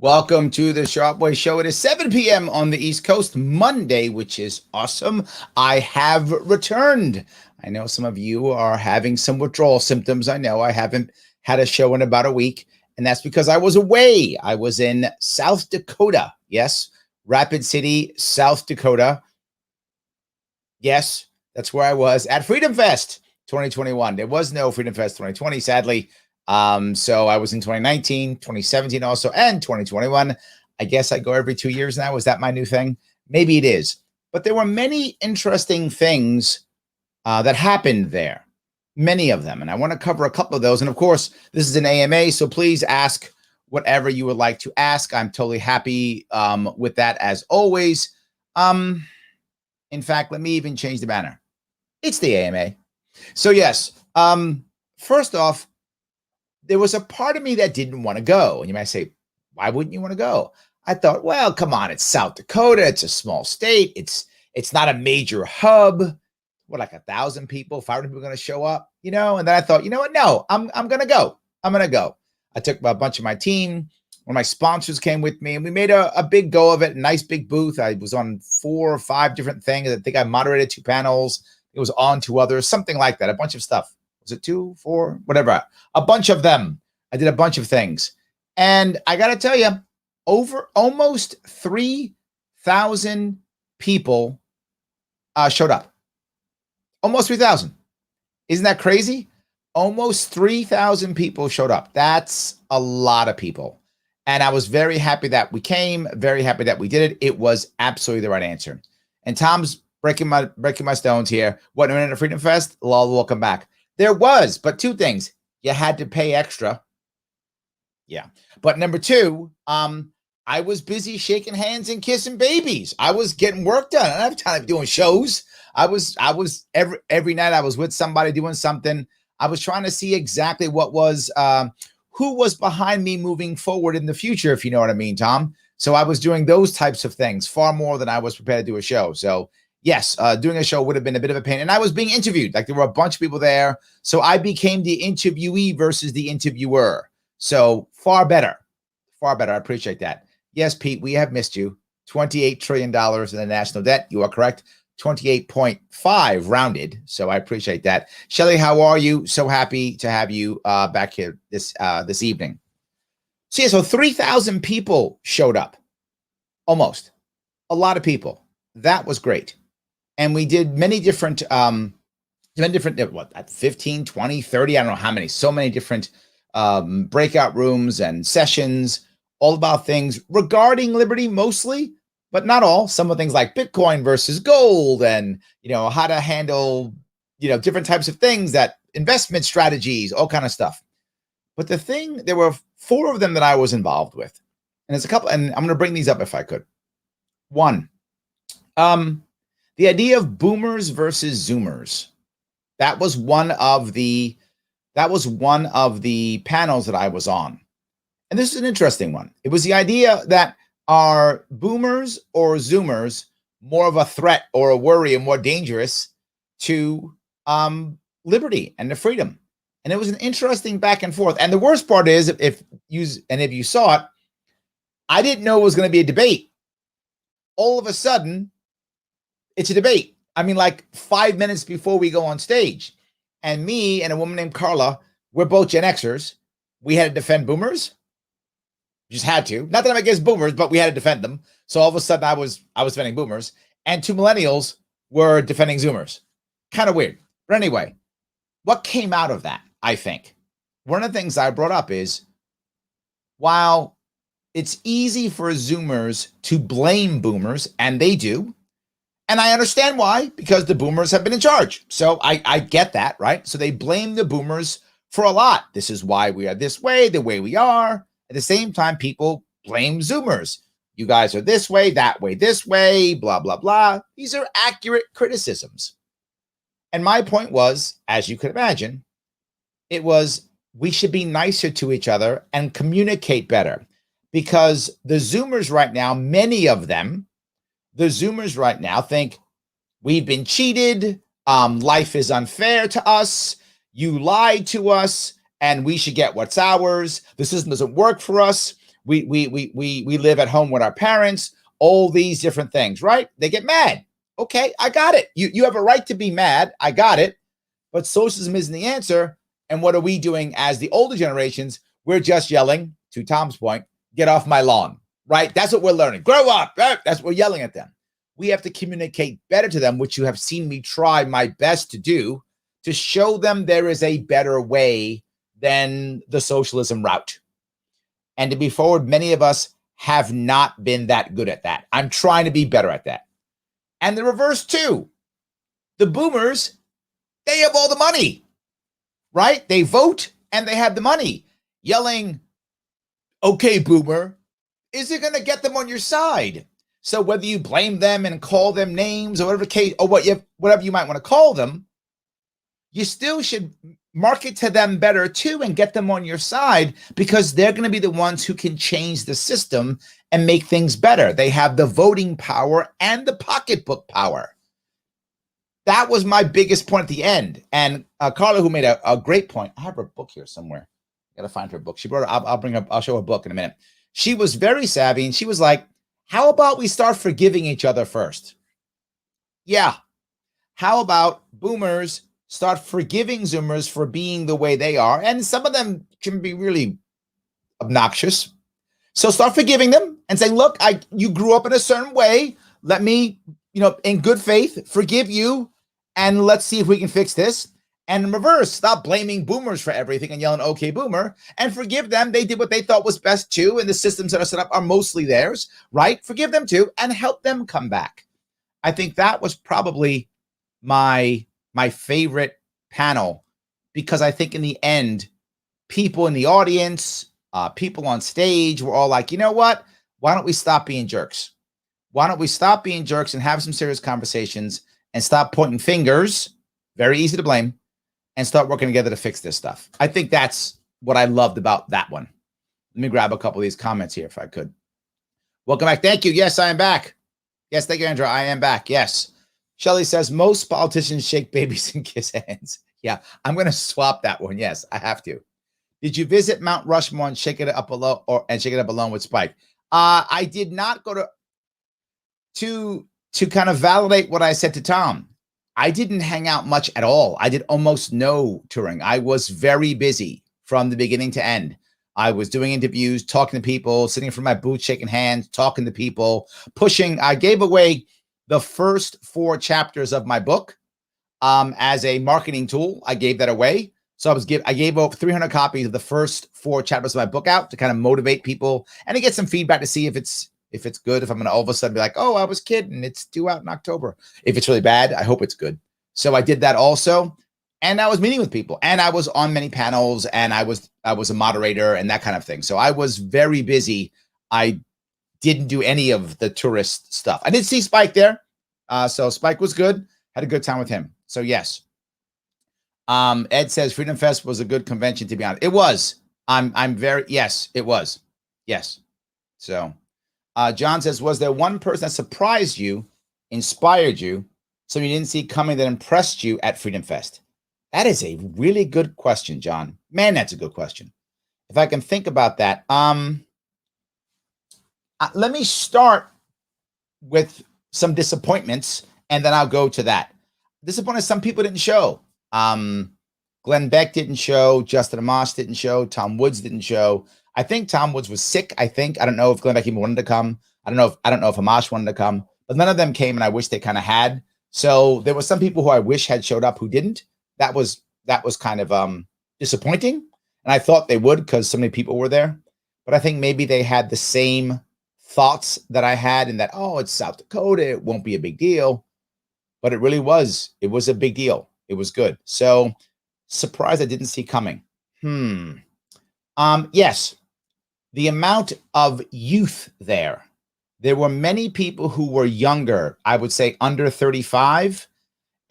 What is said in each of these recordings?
Welcome to the Sharp Boy Show. It is 7 p.m. on the East Coast, Monday, which is awesome. I have returned. I know some of you are having some withdrawal symptoms. I know I haven't had a show in about a week, and that's because I was away. I was in South Dakota. Yes, Rapid City, South Dakota. Yes, that's where I was at FreedomFest 2021. There was no FreedomFest 2020, sadly. So I was in 2019, 2017 also, and 2021. I guess I go every 2 years now. Is that my new thing? Maybe it is. But there were many interesting things that happened there, many of them. And I want to cover a couple of those. And of course, this is an AMA, so please ask whatever you would like to ask. I'm totally happy with that as always. In fact, let me even change the banner. It's the AMA. So yes, first off, there was a part of me that didn't want to go. And you might say, why wouldn't you want to go? I thought, well, come on, it's South Dakota. It's a small state. It's not a major hub. What, like 1,000 people, 500 people are going to show up, And then I thought, you know what? No, I'm going to go. I'm going to go. I took a bunch of my team. One of my sponsors came with me, and we made a big go of it. A nice big booth. I was on 4 or 5 different things. I think I moderated 2 panels. It was on 2 others, something like that. A bunch of stuff. Was it 2, 4, whatever? A bunch of them. I did a bunch of things. And I got to tell you, over almost 3,000 people showed up. Almost 3,000. Isn't that crazy? Almost 3,000 people showed up. That's a lot of people. And I was very happy that we came, very happy that we did it. It was absolutely the right answer. And Tom's breaking my stones here. What, a minute at Freedom Fest? Lol, welcome back. There was, but 2 things. You had to pay extra. Yeah. But number 2, I was busy shaking hands and kissing babies. I was getting work done. I don't have time doing shows. I was every night I was with somebody doing something. I was trying to see exactly what was who was behind me moving forward in the future, if you know what I mean, Tom. So I was doing those types of things far more than I was prepared to do a show. So yes, doing a show would have been a bit of a pain. And I was being interviewed. Like, there were a bunch of people there. So I became the interviewee versus the interviewer. So far better. Far better. I appreciate that. Yes, Pete, we have missed you. $28 trillion in the national debt. You are correct. 28.5 rounded. So I appreciate that. Shelly, how are you? So happy to have you back here this evening. So yeah, so 3,000 people showed up. Almost. A lot of people. That was great. And we did many different, what, 15, 20, 30, I don't know how many, so many different breakout rooms and sessions, all about things regarding liberty mostly, but not all. Some of things like Bitcoin versus gold and, how to handle, different types of things, that investment strategies, all kind of stuff. But there were 4 of them that I was involved with. And there's a couple, and I'm going to bring these up if I could. 1, the idea of boomers versus zoomers. That was one of the panels that I was on. And this is an interesting one. It was the idea that, are boomers or zoomers more of a threat or a worry and more dangerous to liberty and the freedom? And it was an interesting back and forth. And the worst part is, if you saw it, I didn't know it was going to be a debate. All of a sudden, it's a debate. I mean, like 5 minutes before we go on stage. And me and a woman named Carla, we're both Gen Xers. We had to defend boomers. Just had to. Not that I'm against boomers, but we had to defend them. So all of a sudden I was defending boomers. And 2 millennials were defending zoomers. Kind of weird. But anyway, what came out of that, I think? One of the things I brought up is, while it's easy for zoomers to blame boomers, and they do, and I understand why, because the boomers have been in charge. So I get that, right? So they blame the boomers for a lot. This is why we are this way, the way we are. At the same time, people blame zoomers. You guys are this way, this way, blah, blah, blah. These are accurate criticisms. And my point was, as you could imagine, it was, we should be nicer to each other and communicate better. Because the zoomers right now, many of them, the zoomers right now think we've been cheated. Life is unfair to us. You lied to us and we should get what's ours. The system doesn't work for us. We live at home with our parents, all these different things, right? They get mad. Okay, I got it. You have a right to be mad. I got it. But socialism isn't the answer. And what are we doing as the older generations? We're just yelling, to Tom's point, get off my lawn, right? That's what we're learning. Grow up. That's what we're yelling at them. We have to communicate better to them, which you have seen me try my best to do, to show them there is a better way than the socialism route. And to be forward, many of us have not been that good at that. I'm trying to be better at that. And the reverse too. The boomers, they have all the money, right? They vote and they have the money. Yelling, okay, boomer, is it going to get them on your side? So whether you blame them and call them names or whatever case, or whatever you might want to call them, you still should market to them better too and get them on your side, because they're going to be the ones who can change the system and make things better. They have the voting power and the pocketbook power. That was my biggest point at the end. And Carla, who made a great point. I have her book here somewhere. I got to find her book. She brought her. I'll show her book in a minute. She was very savvy, and she was like, how about we start forgiving each other first? Yeah. How about boomers start forgiving Zoomers for being the way they are? And some of them can be really obnoxious. So start forgiving them and saying, look, you grew up in a certain way. Let me, in good faith, forgive you. And let's see if we can fix this. And in reverse, stop blaming boomers for everything and yelling, okay, boomer, and forgive them. They did what they thought was best too. And the systems that are set up are mostly theirs, right? Forgive them too and help them come back. I think that was probably my favorite panel, because I think in the end, people in the audience, people on stage were all like, you know what? Why don't we stop being jerks? Why don't we stop being jerks and have some serious conversations and stop pointing fingers, very easy to blame, and start working together to fix this stuff? I think that's what I loved about that one. Let me grab a couple of these comments here if I could. Welcome back. Thank you. Yes, I am back. Yes, thank you, Andrew. I am back. Yes. Shelly says, most politicians shake babies and kiss hands. Yeah, I'm going to swap that one. Yes, I have to. Did you visit Mount Rushmore and shake it up alone, alone with Spike? I did not go to kind of validate what I said to Tom. I didn't hang out much at all. I did almost no touring. I was very busy from the beginning to end. I was doing interviews, talking to people, sitting in front of my booth, shaking hands, talking to people, pushing. I gave away the first 4 chapters of my book as a marketing tool. I gave that away. So I gave over 300 copies of the first 4 chapters of my book out to kind of motivate people and to get some feedback to see if it's good, if I'm going to all of a sudden be like, oh, I was kidding, it's due out in October. If it's really bad, I hope it's good. So I did that also. And I was meeting with people, and I was on many panels, and I was a moderator and that kind of thing. So I was very busy. I didn't do any of the tourist stuff. I did see Spike there. So Spike was good. Had a good time with him. So yes. Ed says Freedom Fest was a good convention, to be honest. It was. Yes, it was. Yes. So John says, was there one person that surprised you, inspired you, so you didn't see coming, that impressed you at Freedom Fest? That is a really good question, John. Man, that's a good question. If I can think about that. Let me start with some disappointments, and then I'll go to that. Disappointed, some people didn't show. Glenn Beck didn't show. Justin Amos didn't show. Tom Woods didn't show. I think Tom Woods was sick. I don't know if Glenn Beck even wanted to come. I don't know if Amos wanted to come, but none of them came, and I wish they kind of had. So there were some people who I wish had showed up who didn't. That was kind of disappointing, and I thought they would because so many people were there. But I think maybe they had the same thoughts that I had, in that, oh, it's South Dakota, it won't be a big deal. But it really was. It was a big deal. It was good. So surprised I didn't see coming. Yes, the amount of youth there. There were many people who were younger, I would say under 35.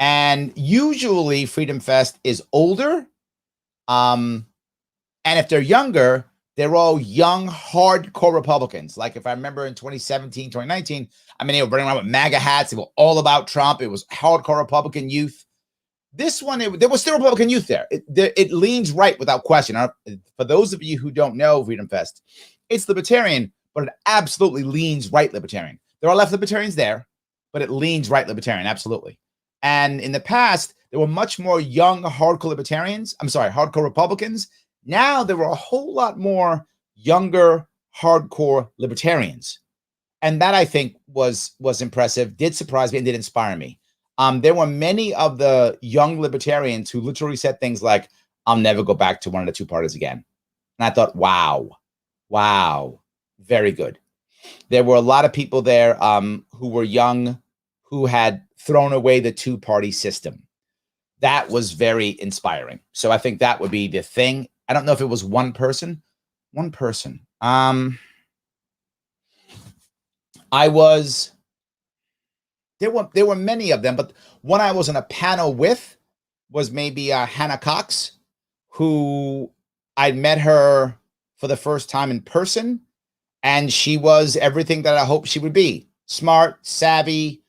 And usually Freedom Fest is older. And if they're younger, they're all young, hardcore Republicans. Like if I remember in 2017, 2019, they were running around with MAGA hats. They were all about Trump. It was hardcore Republican youth. This one, there was still Republican youth there. It leans right without question. For those of you who don't know Freedom Fest, It's libertarian, but it absolutely leans right libertarian. There are left libertarians there, but it leans right libertarian, absolutely. And in the past, there were much more young, hardcore Republicans. Now there were a whole lot more younger, hardcore libertarians. And that, I think, was impressive, did surprise me, and did inspire me. There were many of the young libertarians who literally said things like, I'll never go back to one of the two parties again. And I thought, wow, very good. There were a lot of people there who were young, who had thrown away the two-party system. That was very inspiring. So I think that would be the thing. I don't know if it was one person. There were many of them, but one I was in a panel with was maybe Hannah Cox, who I met her for the first time in person, and she was everything that I hoped she would be. Smart, savvy,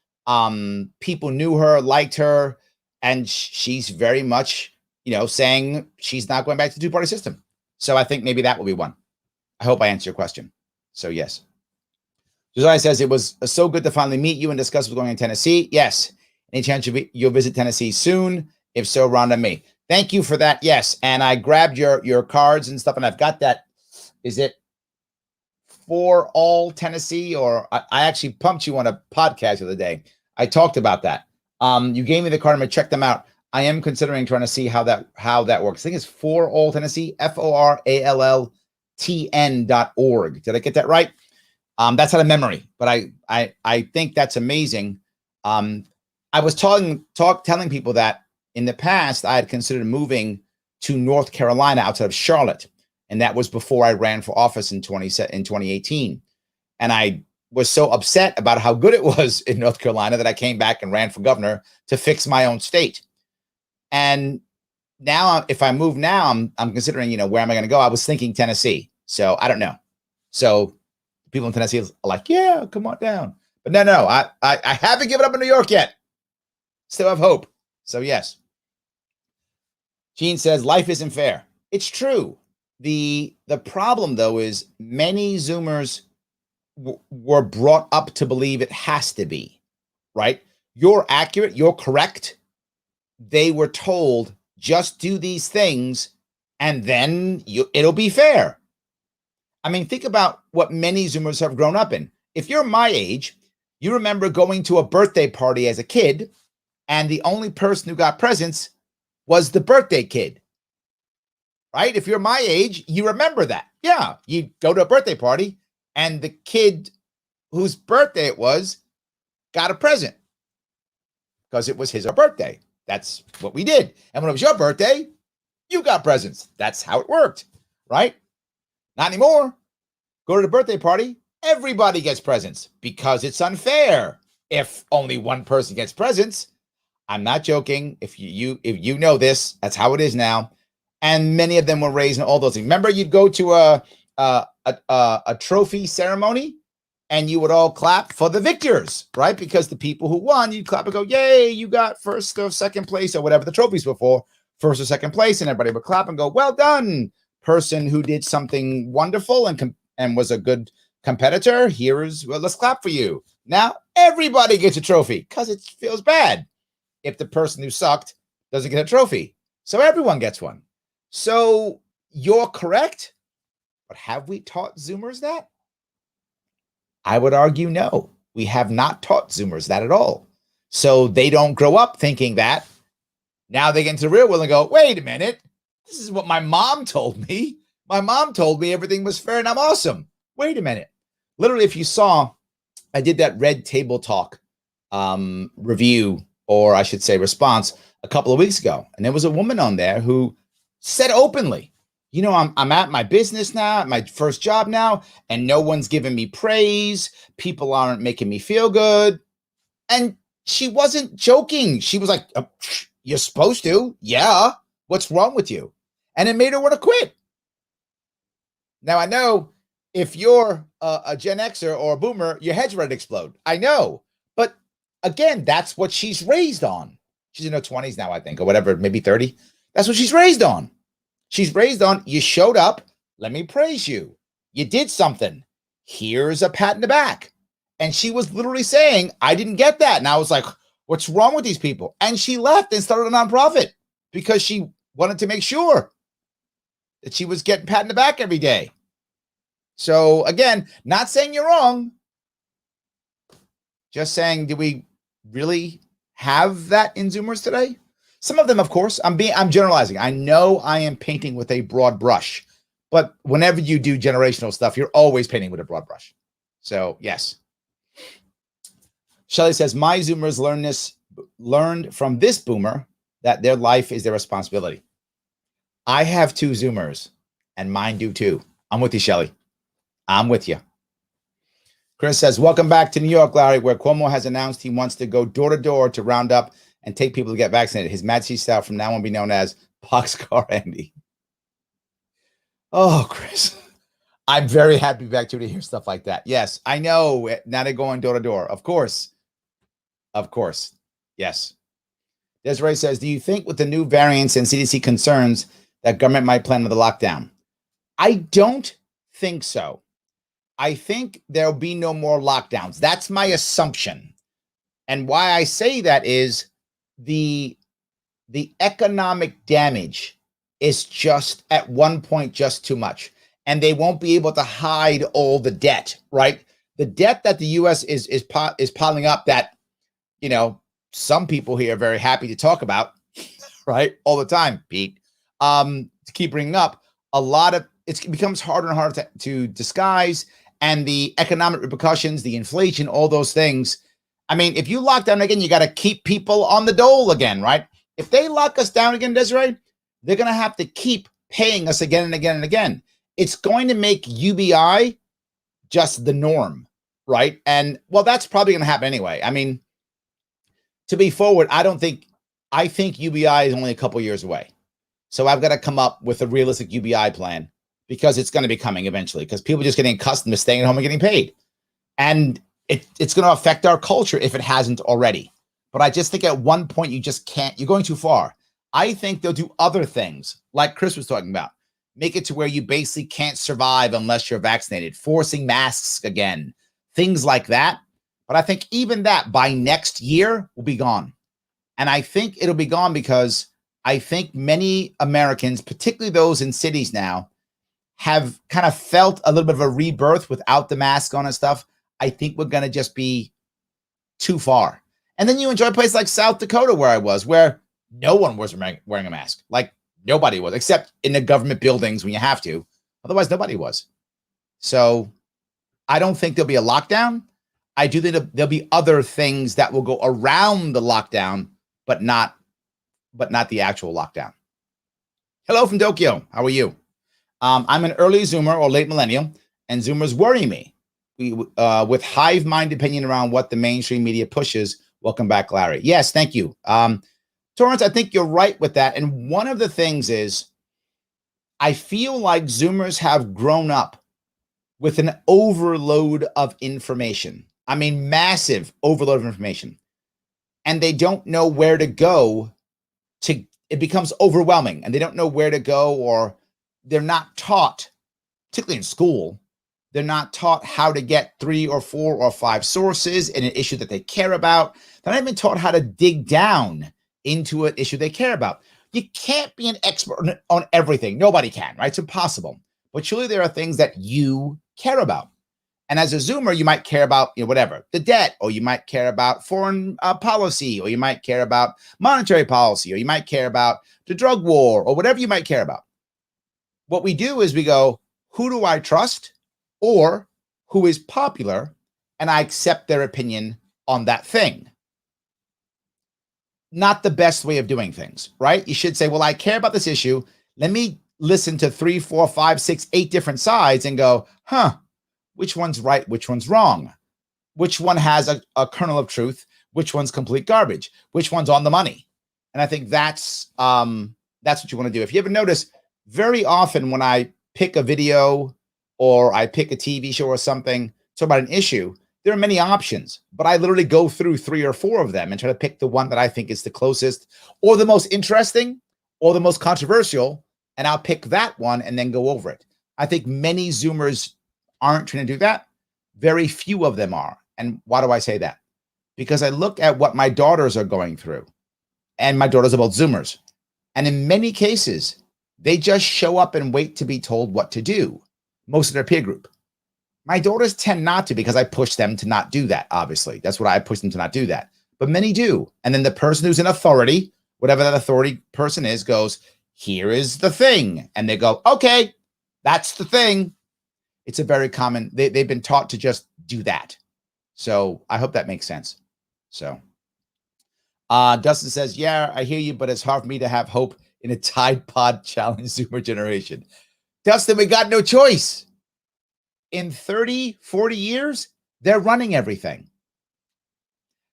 people knew her, liked her, and she's very much, saying she's not going back to the two-party system. So I think maybe that will be one. I hope I answer your question. So yes. Josiah says, it was so good to finally meet you and discuss what's going on in Tennessee. Yes. Any chance you'll visit Tennessee soon? If so, Rhonda, me. Thank you for that. Yes. And I grabbed your cards and stuff, and I've got that. Is it For All Tennessee? Or I actually pumped you on a podcast the other day. I talked about that. You gave me the card. I'm going to check them out. I am considering trying to see how that works. I think it's For All Tennessee, FORALLTN.org. Did I get that right? That's out of memory, but I think that's amazing. I was telling people that in the past I had considered moving to North Carolina outside of Charlotte, and that was before I ran for office in 2018. And I was so upset about how good it was in North Carolina that I came back and ran for governor to fix my own state. And now, if I move now, I'm considering, where am I going to go? I was thinking Tennessee, so I don't know. So people in Tennessee are like, yeah, come on down. But no, I haven't given up in New York yet. Still have hope. So yes. Gene says, life isn't fair. It's true. The problem, though, is many Zoomers were brought up to believe it has to be, right? You're accurate. You're correct. They were told, just do these things, and then it'll be fair. I mean, think about what many Zoomers have grown up in. If you're my age, you remember going to a birthday party as a kid, and the only person who got presents was the birthday kid, right? If you're my age, you remember that. Yeah, you go to a birthday party, and the kid whose birthday it was got a present because it was his birthday. That's what we did. And when it was your birthday, you got presents. That's how it worked, right? Not anymore. Go to the birthday party, everybody gets presents because it's unfair if only one person gets presents. I'm not joking. If you know this, that's how it is now. And many of them were raised in all those things. Remember, you'd go to a trophy ceremony and you would all clap for the victors, right? Because the people who won, you'd clap and go, yay, you got first or second place or whatever the trophies were for, first or second place. And everybody would clap and go, well done, person who did something wonderful and was a good competitor. Let's clap for you. Now everybody gets a trophy because it feels bad if the person who sucked doesn't get a trophy. So everyone gets one. So you're correct. But have we taught Zoomers that? I would argue no. We have not taught Zoomers that at all. So they don't grow up thinking that. Now they get into the real world and go, wait a minute. This is what my mom told me. My mom told me everything was fair and I'm awesome. Wait a minute. Literally, if you saw, I did that Red Table Talk review, or I should say response, a couple of weeks ago. And there was a woman on there who said openly, I'm at my business now, at my first job now, and no one's giving me praise. People aren't making me feel good. And she wasn't joking. She was like, you're supposed to. Yeah. What's wrong with you? And it made her want to quit. Now, I know if you're a Gen Xer or a boomer, your head's ready to explode. I know. But again, that's what she's raised on. She's in her 20s now, I think, or whatever, maybe 30. That's what she's raised on. She's raised on, you showed up, let me praise you. You did something. Here's a pat in the back. And she was literally saying, I didn't get that. And I was like, what's wrong with these people? And she left and started a nonprofit because she wanted to make sure that she was getting pat in the back every day. So again, not saying you're wrong. Just saying, do we really have that in Zoomers today? Some of them, of course. I'm generalizing. I know I am painting with a broad brush, but whenever you do generational stuff, you're always painting with a broad brush. So yes. Shelley says, my Zoomers learned from this boomer that their life is their responsibility. I have 2 Zoomers, and mine do too. I'm with you, Shelley. I'm with you. Chris says, welcome back to New York, Larry, where Cuomo has announced he wants to go door to door to round up and take people to get vaccinated. His Majesty style from now on be known as Boxcar Andy. Oh, Chris. I'm very happy back to hear stuff like that. Yes, I know. Now they're going door to door. Of course. Of course. Yes. Desiree says, do you think with the new variants and CDC concerns that government might plan another lockdown? I don't think so. I think there'll be no more lockdowns. That's my assumption. And why I say that is the economic damage is just at one point just too much. And they won't be able to hide all the debt, right? The debt that the U.S. is piling up that, you know, some people here are very happy to talk about, right? All the time, Pete. To keep bringing up, a lot of it becomes harder and harder to disguise, and the economic repercussions, the inflation, all those things. I mean, if you lock down again, you got to keep people on the dole again, right? If they lock us down again, Desiree, they're going to have to keep paying us again and again and again. It's going to make UBI just the norm, right? And well, that's probably going to happen anyway. I mean, to be forward, I think UBI is only a couple years away. So I've got to come up with a realistic UBI plan because it's going to be coming eventually because people are just getting accustomed to staying at home and getting paid. And it's going to affect our culture if it hasn't already. But I just think at one point you just can't, you're going too far. I think they'll do other things like Chris was talking about. Make it to where you basically can't survive unless you're vaccinated, forcing masks again, things like that. But I think even that by next year will be gone. And I think it'll be gone because I think many Americans, particularly those in cities now, have kind of felt a little bit of a rebirth without the mask on and stuff. I think we're going to just be too far. And then you enjoy a place like South Dakota where I was, where no one was wearing a mask. Like nobody was, except in the government buildings when you have to. Otherwise, nobody was. So I don't think there'll be a lockdown. I do think there'll be other things that will go around the lockdown, but not the actual lockdown. Hello from Tokyo. How are you? I'm an early Zoomer or late millennial, and Zoomers worry me with hive-mind opinion around what the mainstream media pushes. Welcome back, Larry. Yes, thank you. Torrance, I think you're right with that. And one of the things is I feel like Zoomers have grown up with an overload of information. I mean, massive overload of information. And they don't know where to go it becomes overwhelming and they don't know where to go, or they're not taught, particularly in school, they're not taught how to get 3 or 4 or 5 sources in an issue that they care about. They're not even taught how to dig down into an issue they care about. You can't be an expert on everything. Nobody can, right? It's impossible. But surely there are things that you care about. And as a Zoomer, you might care about, whatever, the debt, or you might care about foreign policy, or you might care about monetary policy, or you might care about the drug war, or whatever you might care about. What we do is we go, who do I trust, or who is popular, and I accept their opinion on that thing. Not the best way of doing things, right? You should say, well, I care about this issue. Let me listen to 3, 4, 5, 6, 8 different sides and go, which one's right? Which one's wrong? Which one has a kernel of truth? Which one's complete garbage? Which one's on the money? And I think that's what you want to do. If you ever notice, very often when I pick a video or I pick a TV show or something, talk about an issue, there are many options, but I literally go through 3 or 4 of them and try to pick the one that I think is the closest or the most interesting or the most controversial, and I'll pick that one and then go over it. I think many Zoomers aren't trying to do that. Very few of them are. And why do I say that? Because I look at what my daughters are going through, and my daughters are both Zoomers. And in many cases, they just show up and wait to be told what to do, most of their peer group. My daughters tend not to, because I push them to not do that, obviously. That's what I push them to not do that. But many do. And then the person who's in authority, whatever that authority person is, goes, here is the thing. And they go, okay, that's the thing. It's a very common, they've been taught to just do that. So I hope that makes sense. So Dustin says, yeah, I hear you, but it's hard for me to have hope in a Tide Pod Challenge Zoomer generation. Dustin, we got no choice. In 30, 40 years, they're running everything.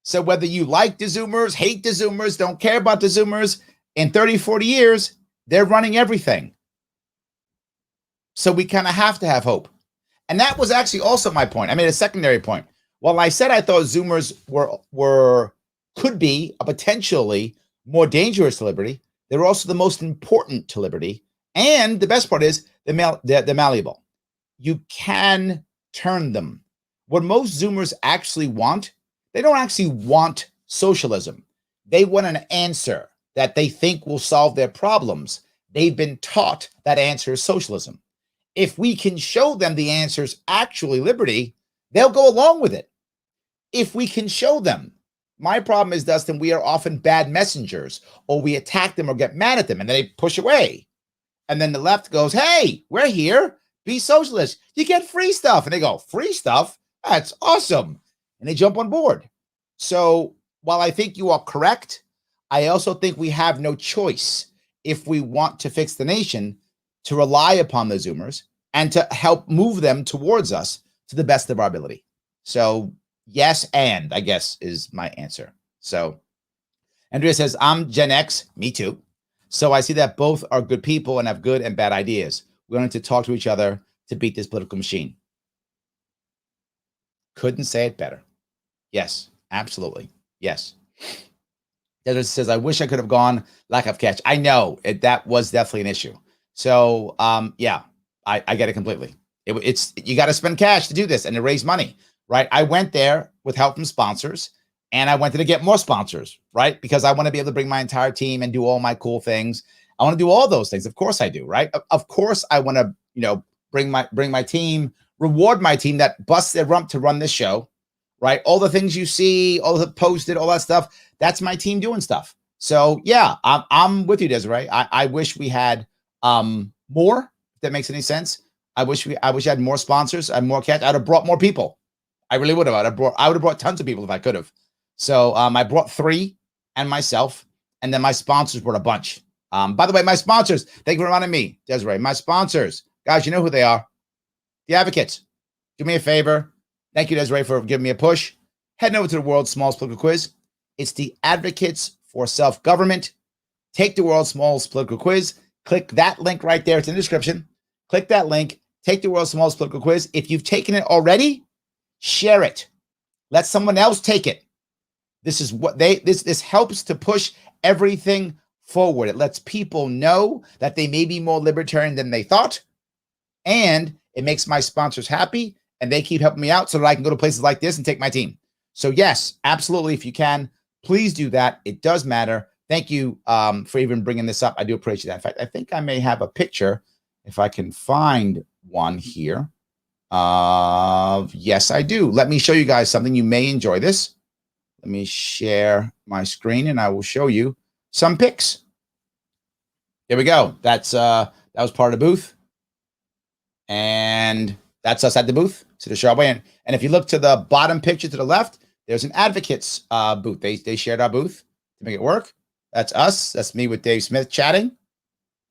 So whether you like the Zoomers, hate the Zoomers, don't care about the Zoomers, in 30, 40 years, they're running everything. So we kind of have to have hope. And that was actually also my point. I made a secondary point. While I said I thought Zoomers could be a potentially more dangerous to liberty, they're also the most important to liberty. And the best part is they're malleable. You can turn them. What most Zoomers actually want, they don't actually want socialism. They want an answer that they think will solve their problems. They've been taught that answer is socialism. If we can show them the answer is actually liberty, they'll go along with it. If we can show them. My problem is, Dustin, we are often bad messengers, or we attack them or get mad at them, and then they push away. And then the left goes, hey, we're here. Be socialist. You get free stuff. And they go, free stuff? That's awesome. And they jump on board. So while I think you are correct, I also think we have no choice, if we want to fix the nation, to rely upon the Zoomers and to help move them towards us to the best of our ability. So yes, and I guess is my answer. So Andrea says, I'm Gen X. Me too. So I see that both are good people and have good and bad ideas. We're going to talk to each other to beat this political machine. Couldn't say it better. Yes, absolutely. Yes. Desert says, I wish I could have gone. Lack of catch. I know that was definitely an issue. So yeah, I get it completely. It's you got to spend cash to do this and to raise money, right? I went there with help from sponsors, and I wanted to get more sponsors, right? Because I want to be able to bring my entire team and do all my cool things. I want to do all those things. Of course I do, right? Of course I want to, bring my team, reward my team that busts their rump to run this show, right? All the things you see, all the posted, all that stuff, that's my team doing stuff. So yeah, I'm with you, Desiree. I wish we had more, if that makes any sense. I wish I had more sponsors and more cash. I'd have brought more people. I really would have. I would have brought tons of people if I could have. So I brought 3 and myself, and then my sponsors brought a bunch. By the way, my sponsors, thank you for reminding me, Desiree. My sponsors, guys, you know who they are. The Advocates. Do me a favor. Thank you, Desiree, for giving me a push. Head over to the World's Smallest Political Quiz. It's the Advocates for Self-Government. Take the World's Smallest Political Quiz. Click that link right there. It's in the description. Click that link. Take the World's Smallest Political Quiz. If you've taken it already, share it. Let someone else take it. This is what this helps to push everything forward. It lets people know that they may be more libertarian than they thought. And it makes my sponsors happy, and they keep helping me out so that I can go to places like this and take my team. So yes, absolutely. If you can, please do that. It does matter. Thank you for even bringing this up. I do appreciate that. In fact, I think I may have a picture, if I can find one here. Yes, I do. Let me show you guys something. You may enjoy this. Let me share my screen, and I will show you some pics. There we go. That was part of the booth. And that's us at the booth. So the show away. And if you look to the bottom picture to the left, there's an Advocates booth. They shared our booth to make it work. That's us. That's me with Dave Smith chatting.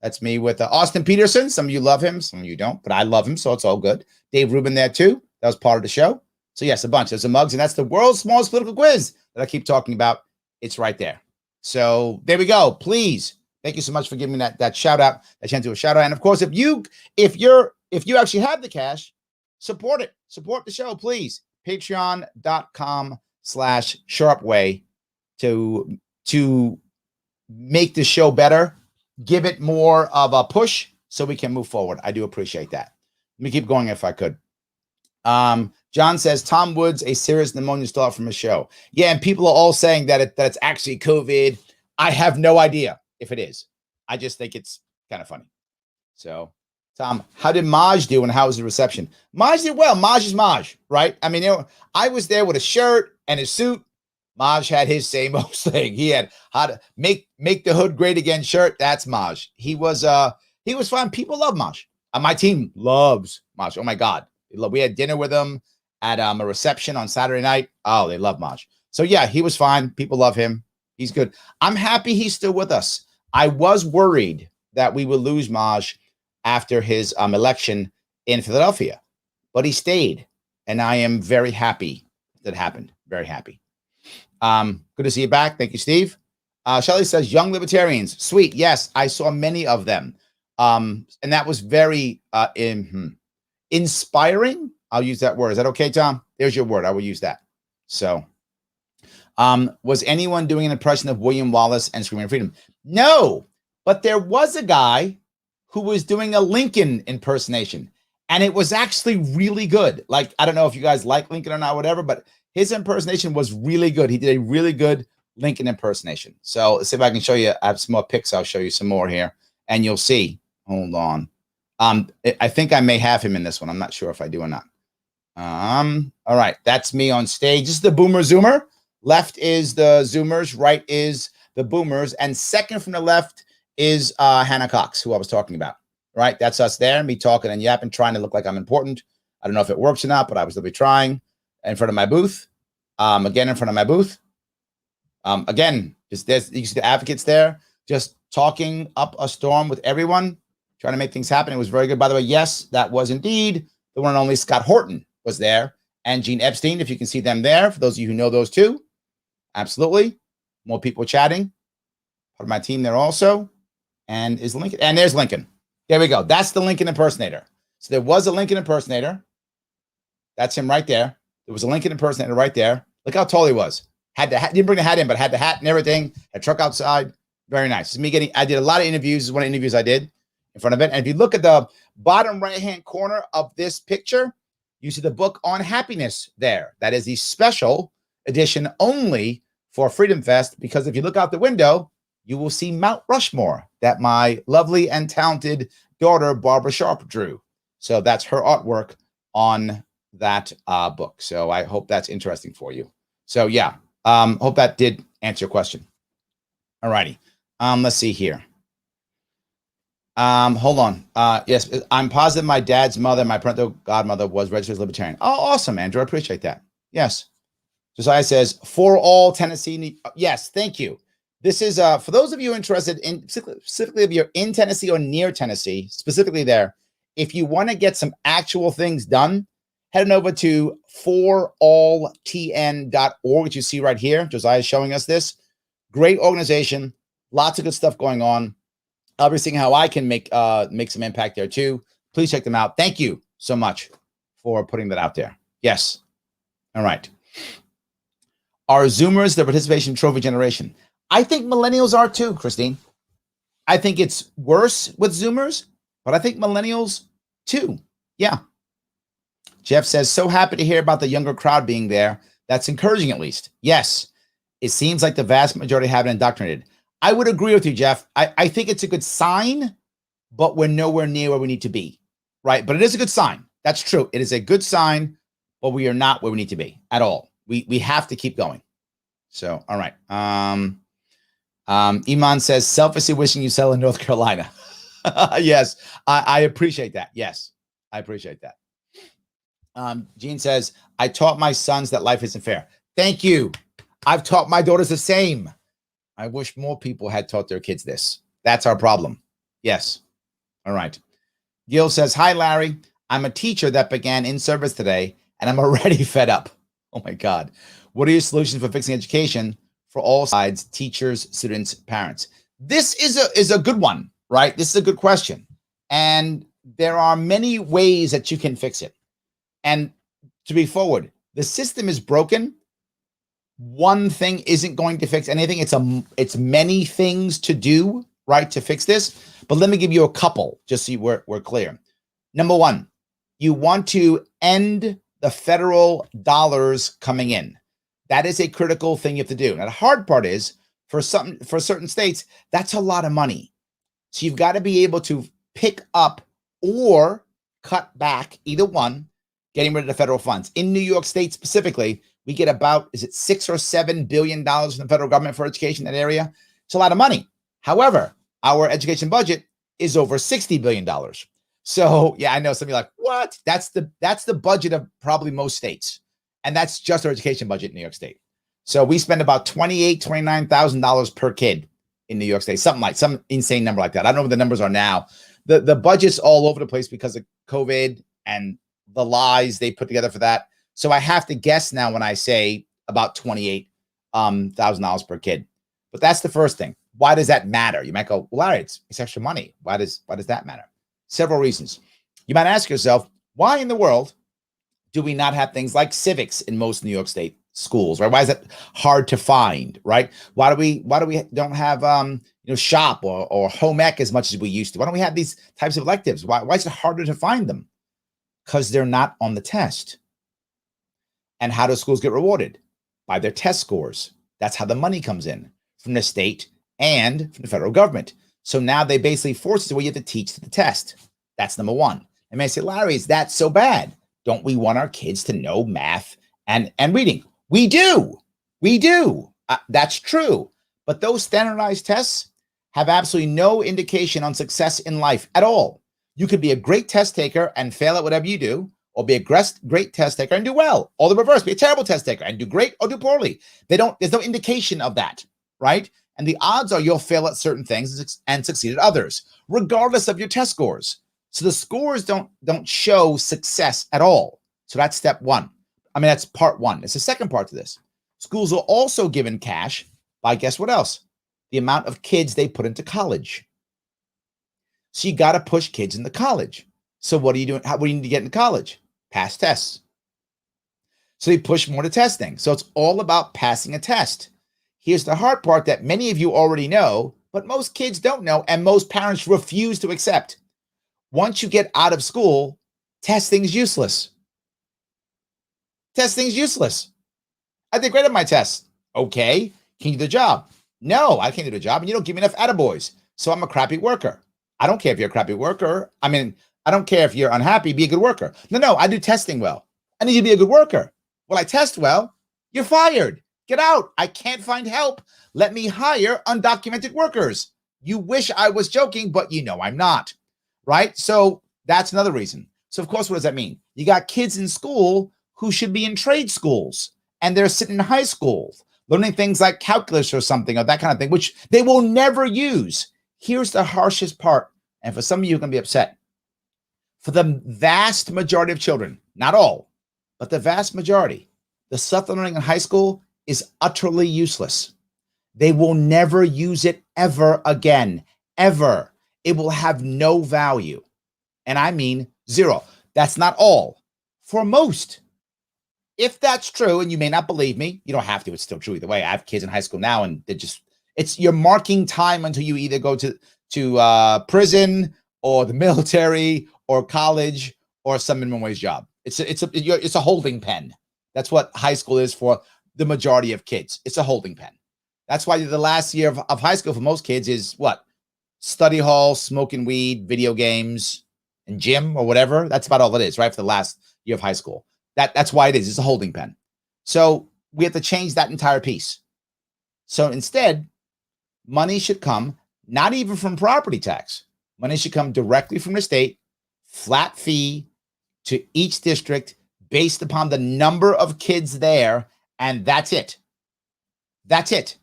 That's me with Austin Peterson. Some of you love him, some of you don't, but I love him, so it's all good. Dave Rubin there too. That was part of the show. So yes, a bunch. There's the mugs, and that's the World's Smallest Political Quiz that I keep talking about. It's right there. So there we go. Please, thank you so much for giving me that shout out, that chance to do a shout out. And of course, if you actually have the cash, support it. Support the show, please. Patreon.com/sharpway to make the show better. Give it more of a push so we can move forward. I do appreciate that. Let me keep going if I could. John says Tom Woods a serious pneumonia start from a show. Yeah, and people are all saying that it's actually COVID. I have no idea if it is. I just think it's kind of funny. So, Tom, how did Maj do and how was the reception? Maj did well. Maj is Maj, right? I mean, I was there with a shirt and a suit. Maj had his same old thing. He had how to make the hood great again shirt. That's Maj. He was fun. People love Maj. My team loves Maj. Oh my God. We had dinner with him at a reception on Saturday night. Oh, they love Maj. So yeah, he was fine. People love him. He's good. I'm happy he's still with us. I was worried that we would lose Maj after his election in Philadelphia, but he stayed, and I am very happy that happened. Very happy. Good to see you back. Thank you, Steve. Shelley says, young libertarians. Sweet. Yes, I saw many of them. And that was very inspiring. I'll use that word. Is that okay, Tom? There's your word. I will use that. So, was anyone doing an impression of William Wallace and Screaming Freedom? No, but there was a guy who was doing a Lincoln impersonation, and it was actually really good. Like, I don't know if you guys like Lincoln or not, whatever, but his impersonation was really good. He did a really good Lincoln impersonation. So let's see if I can show you. I have some more pics. I'll show you some more here, and you'll see. Hold on. I think I may have him in this one. I'm not sure if I do or not. All right. That's me on stage. This is the Boomer Zoomer. Left is the Zoomers. Right is the Boomers. And second from the left is Hannah Cox, who I was talking about. Right? That's us there. Me talking and yapping, trying to look like I'm important. I don't know if it works or not, but I was literally trying in front of my booth. Again, in front of my booth. Again, just there's you see the advocates there, just talking up a storm with everyone, trying to make things happen. It was very good. By the way, yes, that was indeed the one and only Scott Horton was there, and Gene Epstein, if you can see them there, for those of you who know those two. Absolutely. More people chatting. Part of my team there also. And is Lincoln, and there's Lincoln. There we go. That's the Lincoln impersonator. So there was a Lincoln impersonator. That's him right there. There was a Lincoln impersonator right there. Look how tall he was. Had the hat, didn't bring the hat in, but had the hat and everything. Had truck outside. Very nice. This is me getting, I did a lot of interviews. This is one of the interviews I did in front of it. And if you look at the bottom right-hand corner of this picture, you see the book on happiness there. That is the special edition only for Freedom Fest, because if you look out the window, you will see Mount Rushmore that my lovely and talented daughter, Barbara Sharp, drew. So that's her artwork on that book. So I hope that's interesting for you. So yeah, hope that did answer your question. All righty. Let's see here. Hold on. Yes, I'm positive my dad's mother, my parental godmother, was registered as libertarian. Oh, awesome, Andrew. I appreciate that. Yes. Josiah says, for all Tennessee. Yes, thank you. This is for those of you interested in, specifically if you're in Tennessee or near Tennessee, specifically there, if you want to get some actual things done, head on over to foralltn.org, which you see right here. Josiah is showing us this. Great organization. Lots of good stuff going on. I'll be seeing how I can make some impact there too. Please check them out. Thank you so much for putting that out there. Yes. All right. Are Zoomers the participation trophy generation? I think millennials are too, Christine. I think it's worse with Zoomers, but I think millennials too. Yeah. Jeff says, so happy to hear about the younger crowd being there. That's encouraging, at least. Yes. It seems like the vast majority have been indoctrinated. I would agree with you, Jeff. I think it's a good sign, but we're nowhere near where we need to be, right? But it is a good sign. That's true. It is a good sign, but we are not where we need to be at all. We have to keep going. So, all right. Iman says, selfishly wishing you settle in North Carolina. Yes, I appreciate that. Yes, I appreciate that. Gene says, I taught my sons that life isn't fair. Thank you. I've taught my daughters the same. I wish more people had taught their kids this. That's our problem. Yes. All right. Gil says, hi, Larry. I'm a teacher that began in service today, and I'm already fed up. Oh, my God. What are your solutions for fixing education for all sides, teachers, students, parents? This is a good one, right? This is a good question. And there are many ways that you can fix it. And to be forward, the system is broken. One thing isn't going to fix anything. It's many things to do, right, to fix this. But let me give you a couple, just so we're clear. Number one, you want to end the federal dollars coming in. That is a critical thing you have to do. Now, the hard part is for certain states, that's a lot of money. So you've got to be able to pick up or cut back, either one, getting rid of the federal funds. In New York State specifically, we get about, is it $6 or $7 billion from the federal government for education in that area? It's a lot of money. However, our education budget is over $60 billion. So yeah, I know some of you are like, what? That's the budget of probably most states. And that's just our education budget in New York State. So we spend about $29,000 per kid in New York State, some insane number like that. I don't know what the numbers are now. The budget's all over the place because of COVID and the lies they put together for that. So I have to guess now when I say about $28,000 per kid. But that's the first thing. Why does that matter? You might go, well, Larry, it's extra money. Why does that matter? Several reasons. You might ask yourself, why in the world do we not have things like civics in most New York State schools, right? Why is it hard to find, right? Why do we don't have shop or home ec as much as we used to? Why don't we have these types of electives? Why is it harder to find them? Because they're not on the test. And how do schools get rewarded? By their test scores. That's how the money comes in from the state and from the federal government. So now they basically force it to where you have to teach to the test. That's number one. And may say, Larry, is that so bad? Don't we want our kids to know math and reading? We do. That's true. But those standardized tests have absolutely no indication on success in life at all. You could be a great test taker and fail at whatever you do, or be a great test taker and do well, or the reverse, be a terrible test taker and do great or do poorly. There's no indication of that, right? And the odds are you'll fail at certain things and succeed at others, regardless of your test scores. So the scores don't show success at all. So that's step one. I mean, that's part one. It's the second part to this. Schools are also given cash by, guess what else? The amount of kids they put into college. So you got to push kids into college. So what are you doing? What do you need to get into college? Pass tests. So they push more to testing. So it's all about passing a test. Here's the hard part that many of you already know, but most kids don't know, and most parents refuse to accept. Once you get out of school, testing's useless. Testing's useless. I did great at my test. Okay. Can you do the job? No, I can't do the job. And you don't give me enough attaboys. So I'm a crappy worker. I don't care if you're a crappy worker. I mean, I don't care if you're unhappy. Be a good worker. No, I do testing well. I need you to be a good worker. Well, I test well. You're fired. Get out. I can't find help. Let me hire undocumented workers. You wish I was joking, but you know I'm not. Right? So that's another reason. So, of course, what does that mean? You got kids in school who should be in trade schools, and they're sitting in high school learning things like calculus or something or that kind of thing, which they will never use. Here's the harshest part, and for some of you, you're going to be upset. For the vast majority of children, not all, but the vast majority, the stuff they're learning in high school is utterly useless. They will never use it ever again, ever. It will have no value. And I mean zero. That's not all. For most. If that's true, and you may not believe me, you don't have to. It's still true either way. I have kids in high school now, and you're marking time until you either go to prison or the military or college or some minimum wage job. It's a holding pen. That's what high school is for the majority of kids. It's a holding pen. That's why the last year of high school for most kids is what? Study hall, smoking weed, video games, and gym or whatever. That's about all it is, right? For the last year of high school. That's why it is. It's a holding pen. So we have to change that entire piece. So instead, money should come not even from property tax. Money should come directly from the state, flat fee to each district based upon the number of kids there, and that's it. That's it.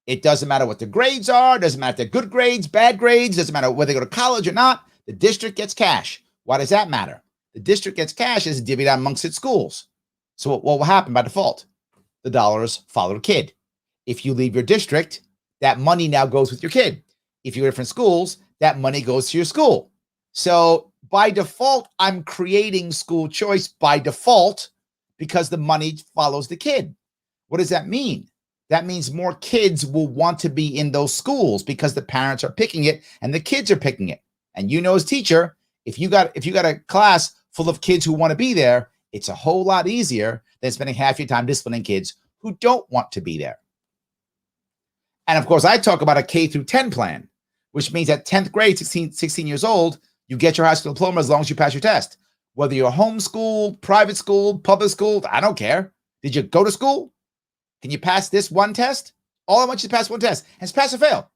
It doesn't matter what the grades are. Doesn't matter if they're good grades, bad grades. Doesn't matter whether they go to college or not. The district gets cash. Why does that matter? The district gets cash as divvied out amongst its schools. So what will happen by default? The dollars follow the kid. If you leave your district, that money now goes with your kid. If you go to different schools, that money goes to your school. So by default, I'm creating school choice by default because the money follows the kid. What does that mean? That means more kids will want to be in those schools because the parents are picking it and the kids are picking it. And you know, as teacher, if you got a class full of kids who want to be there, It's a whole lot easier than spending half your time disciplining kids who don't want to be there. And of course, I talk about a K through 10 plan, which means at 10th grade, 16 years old, you get your high school diploma as long as you pass your test. Whether you're homeschool, private school, public school, I don't care. Did you go to school? Can you pass this one test? All I want you to pass one test. And it's pass or fail.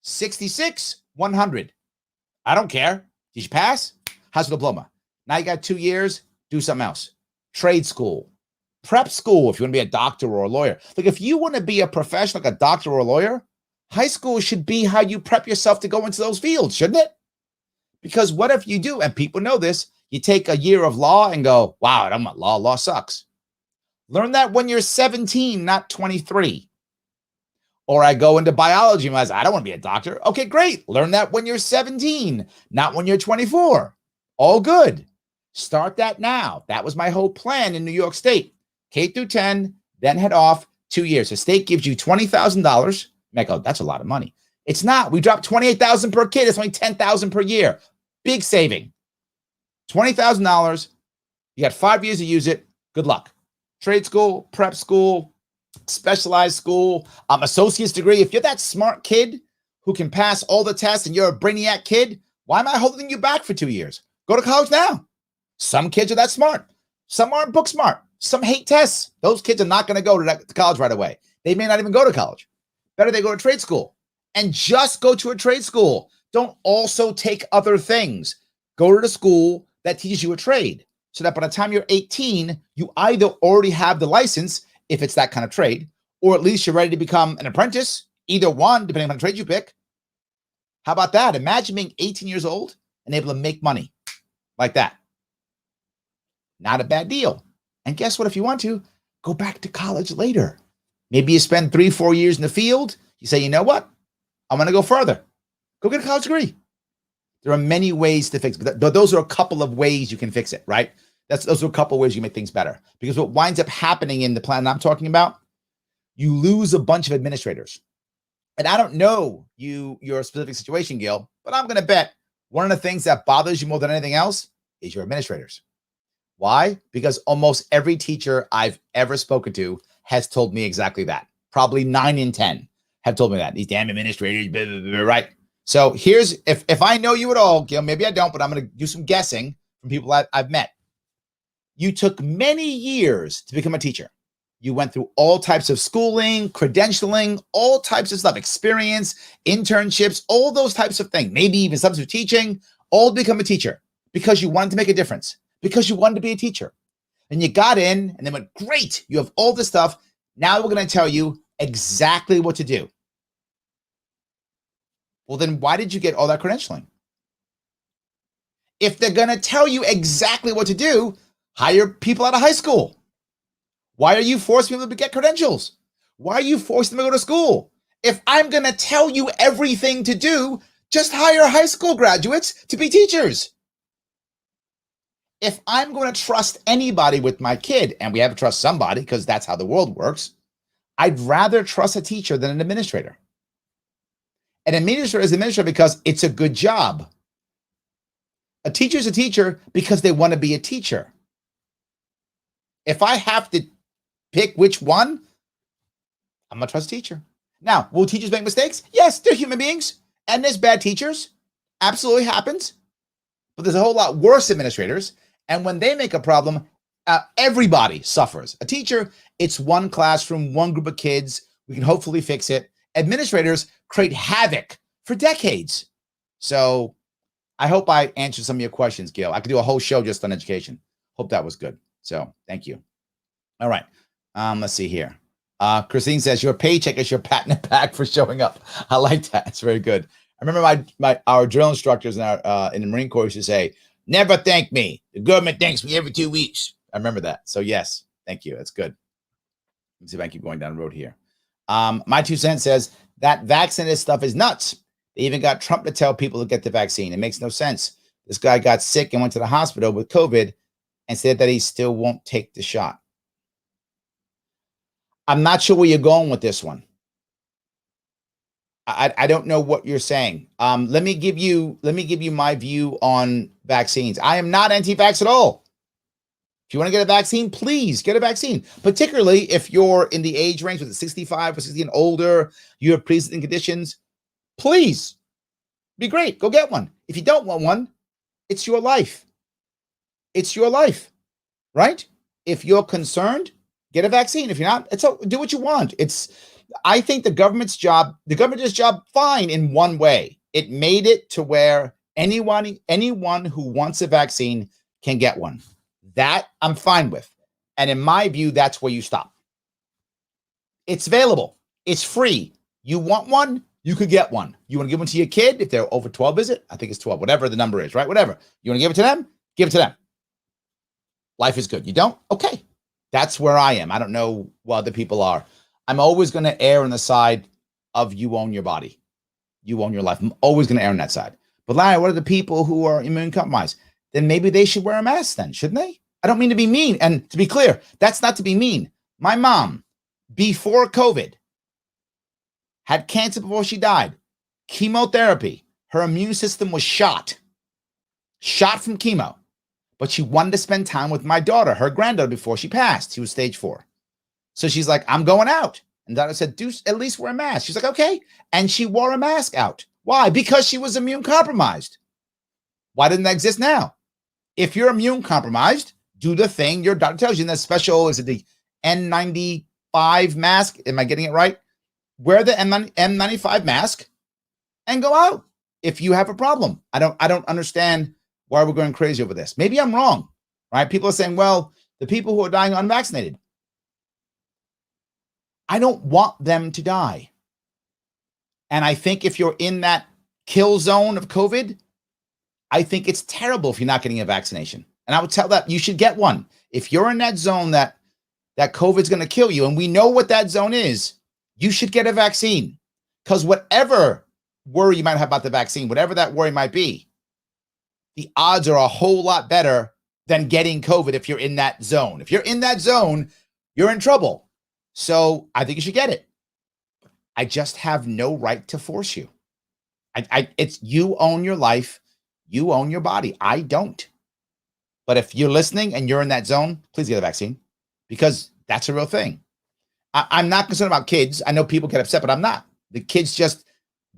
66, 100. I don't care. Did you pass? High school diploma. Now you got 2 years, do something else. Trade school, prep school, if you want to be a doctor or a lawyer. Like if you want to be a professional, like a doctor or a lawyer, high school should be how you prep yourself to go into those fields, shouldn't it? Because what if you do, and people know this, you take a year of law and go, wow, I don't want law. Law sucks. Learn that when you're 17, not 23. Or I go into biology and realize, I don't want to be a doctor. Okay, great. Learn that when you're 17, not when you're 24. All good. Start that now. That was my whole plan in New York State. K through 10, then head off 2 years. The state gives you $20,000. You might go, that's a lot of money. It's not. We dropped $28,000 per kid. It's only $10,000 per year. Big saving. $20,000. You got 5 years to use it. Good luck. Trade school, prep school, specialized school, associate's degree. If you're that smart kid who can pass all the tests and you're a brainiac kid, why am I holding you back for 2 years? Go to college now. Some kids are that smart. Some aren't book smart. Some hate tests. Those kids are not going to go to college right away. They may not even go to college. Better they go to trade school. And just go to a trade school. Don't also take other things. Go to the school that teaches you a trade so that by the time you're 18, you either already have the license, if it's that kind of trade, or at least you're ready to become an apprentice, either one, depending on the trade you pick. How about that? Imagine being 18 years old and able to make money like that. Not a bad deal. And guess what? If you want to, go back to college later. Maybe you spend 3-4 years in the field. You say, you know what? I'm going to go further. Go get a college degree. There are many ways to fix it. Those are a couple of ways you can fix it, right? Those are a couple of ways you make things better. Because what winds up happening in the plan I'm talking about, you lose a bunch of administrators. And I don't know your specific situation, Gil, but I'm going to bet one of the things that bothers you more than anything else is your administrators. Why? Because almost every teacher I've ever spoken to has told me exactly that. Probably 9 in 10 have told me that. These damn administrators, blah, blah, blah, right? So here's, if I know you at all, Gil, maybe I don't, but I'm going to do some guessing from people I've met. You took many years to become a teacher. You went through all types of schooling, credentialing, all types of stuff, experience, internships, all those types of things, maybe even substitute teaching, all to become a teacher because you wanted to make a difference, because you wanted to be a teacher. And you got in and then went, great, you have all this stuff. Now we're going to tell you exactly what to do. Well, then why did you get all that credentialing? If they're going to tell you exactly what to do, hire people out of high school. Why are you forcing people to get credentials? Why are you forcing them to go to school? If I'm going to tell you everything to do, just hire high school graduates to be teachers. If I'm going to trust anybody with my kid, and we have to trust somebody because that's how the world works, I'd rather trust a teacher than an administrator. An administrator is an administrator because it's a good job. A teacher is a teacher because they want to be a teacher. If I have to pick which one, I'm going to trust a teacher. Now, will teachers make mistakes? Yes, they're human beings. And there's bad teachers. Absolutely happens. But there's a whole lot worse administrators. And when they make a problem, everybody suffers. A teacher, it's one classroom, one group of kids. We can hopefully fix it. Administrators create havoc for decades. So I hope I answered some of your questions, Gil. I could do a whole show just on education. Hope that was good. So thank you. All right. Let's see here. Christine says your paycheck is your pat in the back for showing up. I like that. It's very good. I remember our drill instructors in the Marine Corps used to say, never thank me. The government thanks me every 2 weeks. I remember that. So yes, thank you. That's good. Let's see if I can keep going down the road here. My 2 cents says that vaccinated stuff is nuts. They even got Trump to tell people to get the vaccine. It makes no sense. This guy got sick and went to the hospital with COVID and said that he still won't take the shot. I'm not sure where you're going with this one. I don't know what you're saying. Let me give you my view on vaccines. I am not anti-vax at all. If you want to get a vaccine, please get a vaccine, particularly if you're in the age range with 65 or 60 and older, you have pre-existing conditions, please be great. Go get one. If you don't want one, it's your life. It's your life, right? If you're concerned, get a vaccine. If you're not, do what you want. I think the government does job fine in one way. It made it to where anyone who wants a vaccine can get one. That I'm fine with. And in my view, that's where you stop. It's available. It's free. You want one, you could get one. You want to give one to your kid if they're over 12, is it? I think it's 12, whatever the number is, right? Whatever. You want to give it to them? Give it to them. Life is good. You don't? Okay. That's where I am. I don't know what other people are. I'm always going to err on the side of you own your body. You own your life. I'm always going to err on that side. But Larry, what are the people who are immune compromised? Then maybe they should wear a mask then, shouldn't they? I don't mean to be mean. And to be clear, that's not to be mean. My mom, before COVID, had cancer before she died. Chemotherapy. Her immune system was shot from chemo. But she wanted to spend time with my daughter, her granddaughter, before she passed. She was stage 4. So she's like, I'm going out. And daughter said, do at least wear a mask. She's like, okay. And she wore a mask out. Why? Because she was immune compromised. Why didn't that exist now? If you're immune compromised, do the thing your doctor tells you. And that special, is it the N95 mask? Am I getting it right? Wear the N95 mask and go out if you have a problem. I don't understand why we're going crazy over this. Maybe I'm wrong, right? People are saying, well, the people who are dying are unvaccinated. I don't want them to die. And I think if you're in that kill zone of COVID, I think it's terrible if you're not getting a vaccination. And I would tell that you should get one. If you're in that zone that COVID's going to kill you, and we know what that zone is, you should get a vaccine. Because whatever worry you might have about the vaccine, whatever that worry might be, the odds are a whole lot better than getting COVID if you're in that zone. If you're in that zone, you're in trouble. So I think you should get it. I just have no right to force you. It's you own your life. You own your body. I don't. But if you're listening and you're in that zone, please get a vaccine because that's a real thing. I'm not concerned about kids. I know people get upset, but I'm not. The kids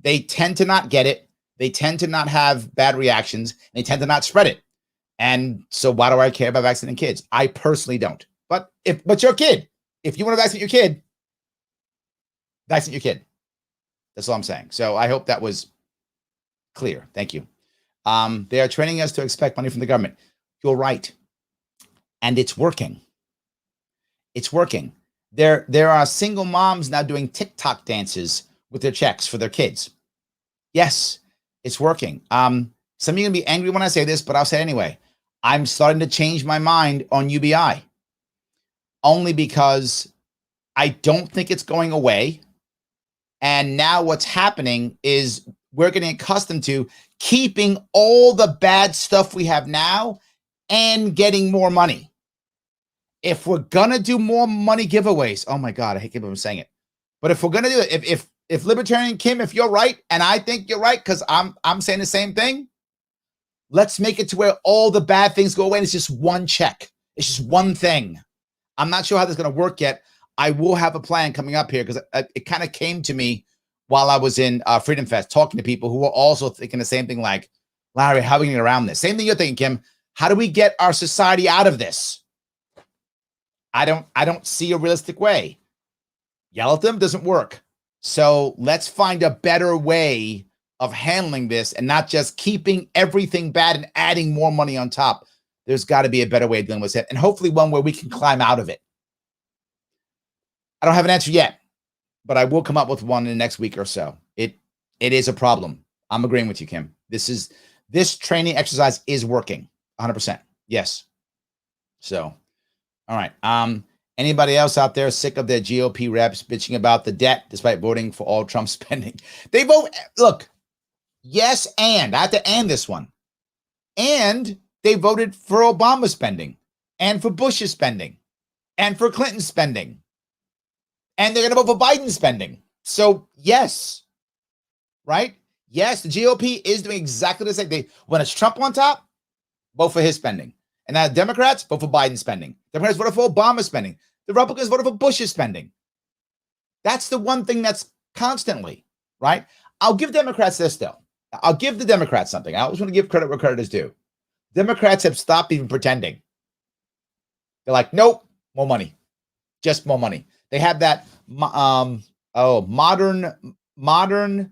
they tend to not get it. They tend to not have bad reactions. They tend to not spread it. And so why do I care about vaccinating kids? I personally don't. But you're a kid. If you want to vaccinate your kid, vaccinate your kid. That's all I'm saying. So I hope that was clear. Thank you. They are training us to expect money from the government. You're right. And it's working. It's working. There are single moms now doing TikTok dances with their checks for their kids. Yes, it's working. Some of you are going to be angry when I say this, but I'll say it anyway. I'm starting to change my mind on UBI. Only because I don't think it's going away. And now what's happening is we're getting accustomed to keeping all the bad stuff we have now and getting more money. If we're going to do more money giveaways, oh my God, I hate people saying it. But if we're going to do it, if Libertarian Kim, if you're right, and I think you're right, because I'm saying the same thing, let's make it to where all the bad things go away and it's just one check. It's just one thing. I'm not sure how this is going to work yet. I will have a plan coming up here because it kind of came to me while I was in FreedomFest talking to people who were also thinking the same thing like, Larry, how are we going to get around this? Same thing you're thinking, Kim. How do we get our society out of this? I don't see a realistic way. Yell at them doesn't work. So let's find a better way of handling this and not just keeping everything bad and adding more money on top. There's got to be a better way of dealing with it, and hopefully one where we can climb out of it. I don't have an answer yet, but I will come up with one in the next week or so. It is a problem. I'm agreeing with you, Kim. This training exercise is working 100%. Yes. So, all right. Anybody else out there sick of their GOP reps bitching about the debt despite voting for all Trump spending? They vote. Look, yes, and I have to and this one. And they voted for Obama spending and for Bush's spending and for Clinton's spending. And they're going to vote for Biden's spending. So, yes, right? Yes, the GOP is doing exactly the same thing. When it's Trump on top, vote for his spending. And now Democrats vote for Biden spending. Democrats voted for Obama spending. The Republicans voted for Bush's spending. That's the one thing that's constantly, right? I'll give Democrats this, though. I'll give the Democrats something. I always want to give credit where credit is due. Democrats have stopped even pretending. They're like, nope, more money. Just more money. They have that modern monetary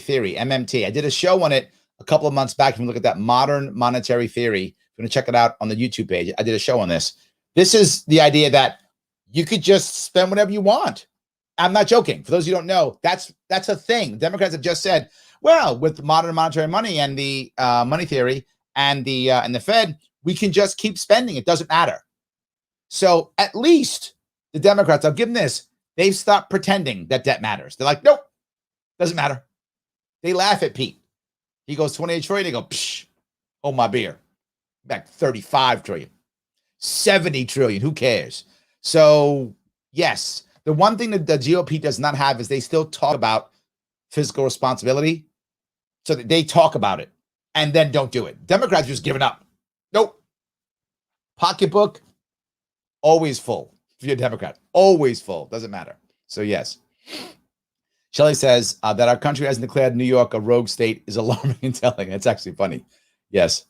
theory, MMT. I did a show on it a couple of months back. If you look at that modern monetary theory, you're going to check it out on the YouTube page. I did a show on this. This is the idea that you could just spend whatever you want. I'm not joking. For those who don't know, that's a thing. Democrats have just said, well, with modern monetary money and the money theory and the Fed, we can just keep spending. It doesn't matter. So at least the Democrats, I'll give them this, they've stopped pretending that debt matters. They're like, nope, doesn't matter. They laugh at Pete. He goes 28 trillion. They go, psh, hold my beer. Back 35 trillion, 70 trillion. Who cares? So yes, the one thing that the GOP does not have is they still talk about fiscal responsibility. So that they talk about it and then don't do it. Democrats just giving up. Nope. Pocketbook, always full. If you're a Democrat, always full. Doesn't matter. So yes. Shelley says that our country hasn't declared New York a rogue state is alarming and telling. It's actually funny. Yes.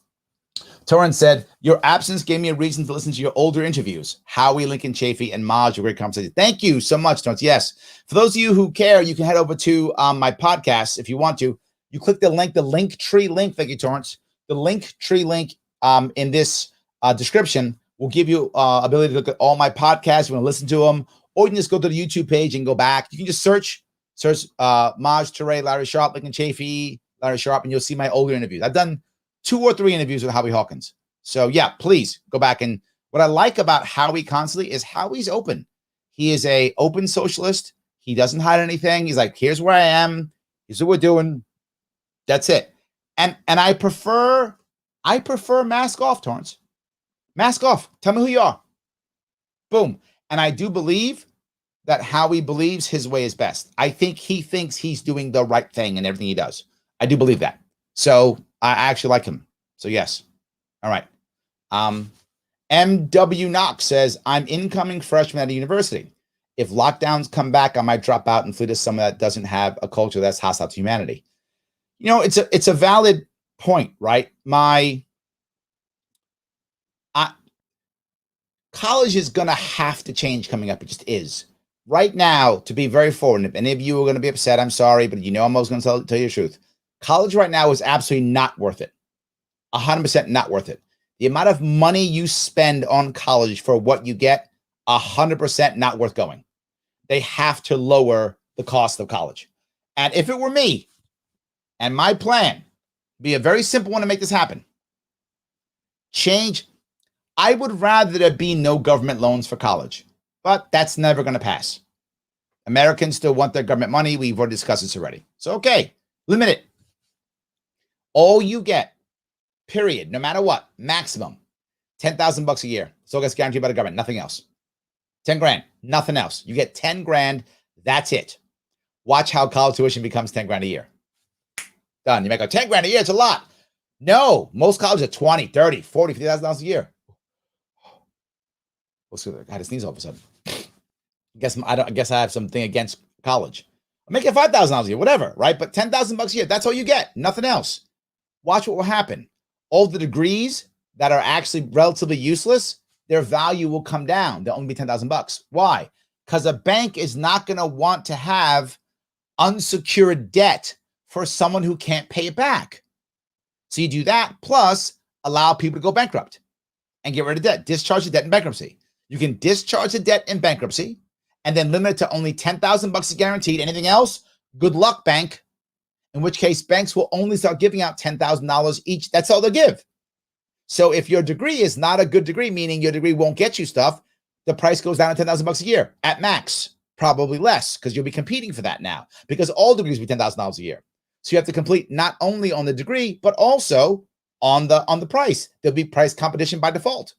Torrance said, your absence gave me a reason to listen to your older interviews. Howie, Lincoln Chafee, and Maj, a great conversation. Thank you so much, Torrance. Yes. For those of you who care, you can head over to my podcast if you want to. You click the link, the Linktree link. Thank you, Torrance. The Linktree link in this description will give you ability to look at all my podcasts. You want to listen to them, or you can just go to the YouTube page and go back. You can just search Maj Toure, Larry Sharpe, Lincoln Chafee, Larry Sharpe, and you'll see my older interviews. I've done 2 or 3 interviews with Howie Hawkins. So yeah, please go back. And what I like about Howie constantly is Howie's open. He is a open socialist. He doesn't hide anything. He's like, here's where I am. Here's what we're doing. That's it. And I prefer mask off, Torrance. Mask off. Tell me who you are. Boom. And I do believe that Howie believes his way is best. I think he thinks he's doing the right thing in everything he does. I do believe that. So I actually like him. So yes. All right. MW Knox says, I'm incoming freshman at a university. If lockdowns come back, I might drop out and flee to someone that doesn't have a culture that's hostile to humanity. You know, it's a valid point, right? College is going to have to change coming up. It just is. Right now, to be very forward, and if any of you are going to be upset, I'm sorry, but you know I'm always going to tell you the truth. College right now is absolutely not worth it. 100% not worth it. The amount of money you spend on college for what you get, 100% not worth going. They have to lower the cost of college. And if it were me, and my plan, be a very simple one to make this happen. I would rather there be no government loans for college, but that's never going to pass. Americans still want their government money. We've already discussed this already. So, okay, limit it. All you get, period, no matter what, maximum, $10,000 a year. So it gets guaranteed by the government, nothing else. 10 grand, nothing else. You get 10 grand, that's it. Watch how college tuition becomes 10 grand a year. Done. You might go, 10 grand a year, it's a lot. No, most colleges are 20, 30, 40, $50,000 a year. I had to sneeze all of a sudden. I guess I have something against college. I'm making $5,000 a year, whatever, right? But $10,000 a year, that's all you get, nothing else. Watch what will happen. All the degrees that are actually relatively useless, their value will come down. They'll only be $10,000. Why? Because a bank is not going to want to have unsecured debt for someone who can't pay it back. So you do that, plus allow people to go bankrupt and get rid of debt. Discharge the debt in bankruptcy. You can discharge the debt in bankruptcy and then limit it to only $10,000 is guaranteed. Anything else, good luck, bank. In which case, banks will only start giving out $10,000 each. That's all they'll give. So if your degree is not a good degree, meaning your degree won't get you stuff, the price goes down to $10,000 a year at max, probably less, because you'll be competing for that now, because all degrees will be $10,000 a year. So you have to complete not only on the degree, but also on the price. There'll be price competition by default.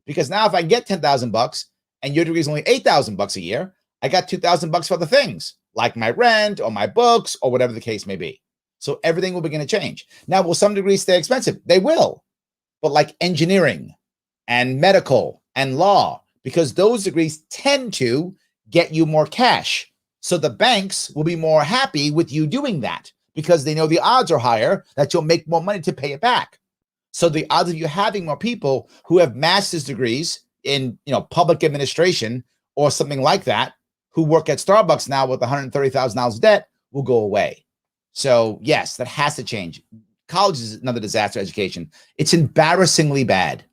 Because now if I get $10,000 and your degree is only $8,000 a year, I got $2,000 for other things, like my rent or my books or whatever the case may be. So everything will begin to change. Now, will some degrees stay expensive? They will. but like engineering and medical and law, because those degrees tend to get you more cash. So the banks will be more happy with you doing that because they know the odds are higher that you'll make more money to pay it back. So the odds of you having more people who have master's degrees in, public administration or something like that, who work at Starbucks now with $130,000 of debt, will go away. So yes, that has to change. College is another disaster education. It's embarrassingly bad.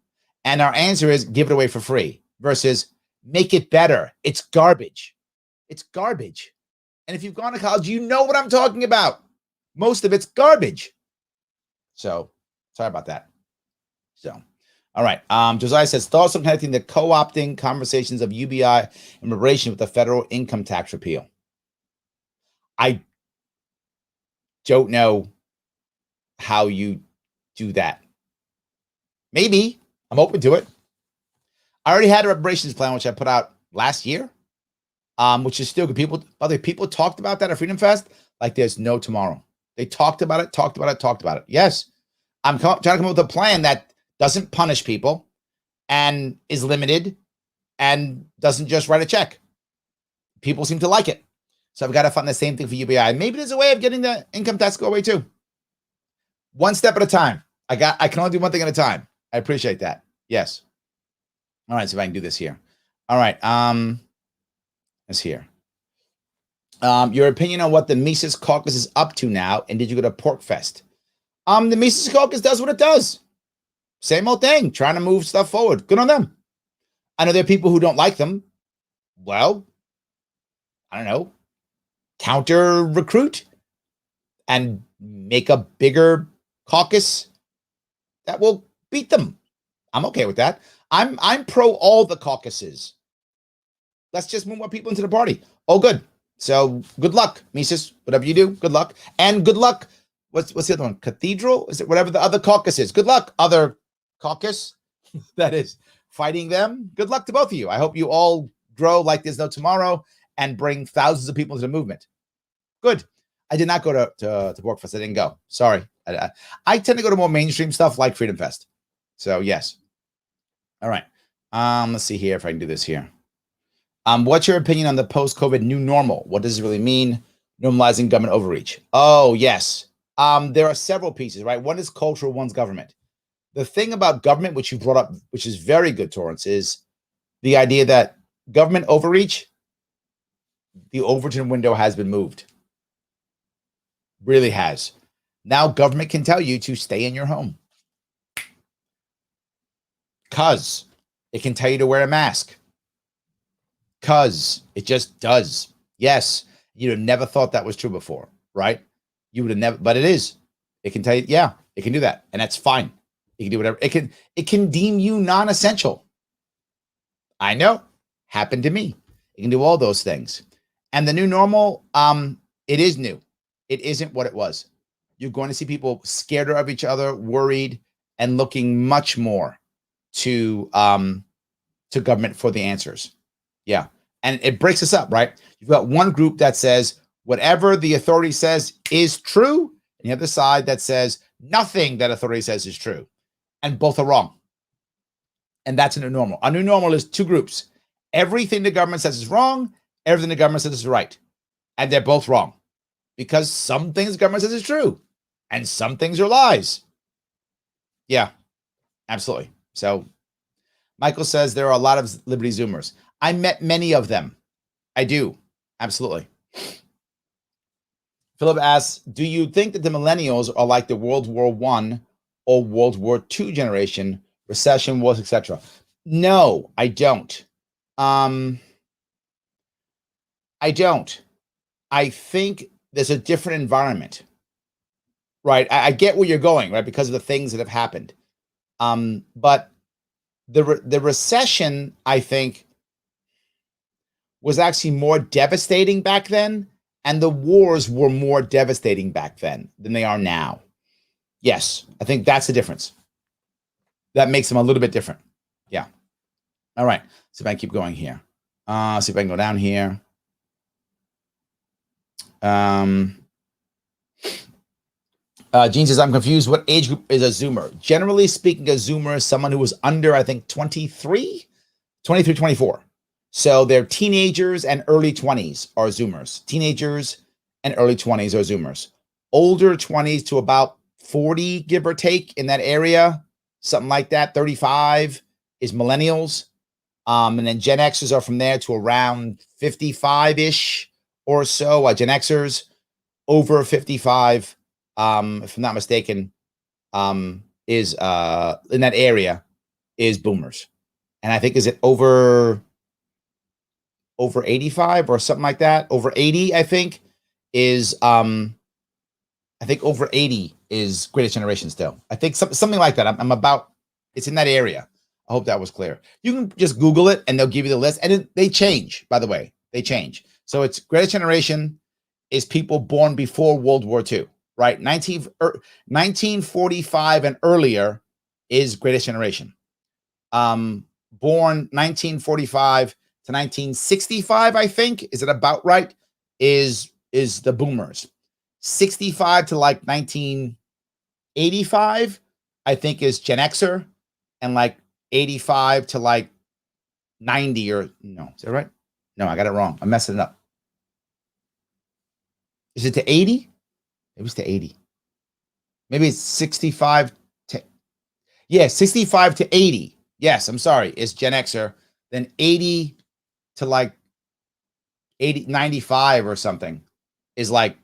And our answer is give it away for free versus make it better. It's garbage. It's garbage. And if you've gone to college, you know what I'm talking about. Most of it's garbage. So sorry about that. So, all right. Josiah says, thoughts on connecting the co-opting conversations of UBI immigration with the federal income tax repeal. I don't know how you do that. Maybe. I'm open to it. I already had a reparations plan, which I put out last year, which is still good. People talked about that at Freedom Fest like there's no tomorrow. They talked about it. Yes. I'm trying to come up with a plan that doesn't punish people and is limited and doesn't just write a check. People seem to like it. So I've got to find the same thing for UBI. Maybe there's a way of getting the income tax to go away too. One step at a time. I can only do one thing at a time. I appreciate that. Yes. All right. So if I can do this here. All right. It's here. Your opinion on what the Mises Caucus is up to now, and did you go to Pork Fest? The Mises Caucus does what it does. Same old thing, trying to move stuff forward. Good on them. I know there are people who don't like them. Well, I don't know. Counter recruit and make a bigger caucus that will beat them. I'm okay with that. I'm pro all the caucuses. Let's just move more people into the party. Oh, good. So good luck, Mises. Whatever you do, good luck. And good luck. What's the other one? Cathedral? Is it whatever the other caucus is? Good luck, other caucus. That is fighting them. Good luck to both of you. I hope you all grow like there's no tomorrow and bring thousands of people into the movement. Good. I did not go to Porkfest. I didn't go. Sorry. I tend to go to more mainstream stuff like Freedom Fest. So yes. All right. Let's see here if I can do this here. What's your opinion on the post-COVID new normal? What does it really mean? Normalizing government overreach. Oh, yes. There are several pieces, right? One is cultural, one's government. The thing about government, which you brought up, which is very good, Torrance, is the idea that government overreach, the Overton window has been moved. Really has. Now government can tell you to stay in your home. Because it can tell you to wear a mask. Because it just does. Yes, you'd have never thought that was true before, right? You would have never, but it is. It can tell you, yeah, it can do that. And that's fine. It can do whatever. It can deem you non-essential. I know. Happened to me. It can do all those things. And the new normal, it is new. It isn't what it was. You're going to see people scared of each other, worried, and looking much more to government for the answers. Yeah. And it breaks us up, right? You've got one group that says whatever the authority says is true, and the other side that says nothing that authority says is true. And both are wrong. And that's a new normal. A new normal is two groups. Everything the government says is wrong. Everything the government says is right. And they're both wrong. Because some things the government says is true. And some things are lies. Yeah, absolutely. So Michael says there are a lot of Liberty Zoomers. I met many of them. I do. Absolutely. Philip asks, do you think that the millennials are like the World War I or World War II generation, recession, wars, etc.? No, I don't. I don't. I think there's a different environment, right? I get where you're going, right? Because of the things that have happened. But the recession, I think, was actually more devastating back then, and the wars were more devastating back then than they are now. Yes, I think that's the difference. That makes them a little bit different. Yeah. All right. So if I keep going here. See if I can go down here. Gene says, I'm confused. What age group is a Zoomer? Generally speaking, a Zoomer is someone who was under, I think, 23, 24. So they're teenagers and early 20s are Zoomers. Teenagers and early 20s are Zoomers. Older 20s to about 40, give or take, in that area, something like that. 35 is millennials. And then Gen Xers are from there to around 55-ish or so. Gen Xers over 55, if I'm not mistaken, is in that area is boomers. And I think, is it over 85 or something like that? Over 80, I think, is over 80 is greatest generation still. I think something like that. I'm about, it's in that area. I hope that was clear. You can just Google it and they'll give you the list. And they change, by the way. They change. So it's greatest generation is people born before World War II, right? 1945 and earlier is greatest generation. Born 1945 to 1965, I think, is it about right? Is the boomers. 65 to like 1985, I think, is Gen Xer, and like 85 to like 90, or no, is that right? No, I got it wrong. I'm messing it up. Is it to 80? It was to 80. Maybe it's 65 to, yeah, 65 to 80. Yes, I'm sorry. It's Gen Xer. Then 80 to like 95 or something is like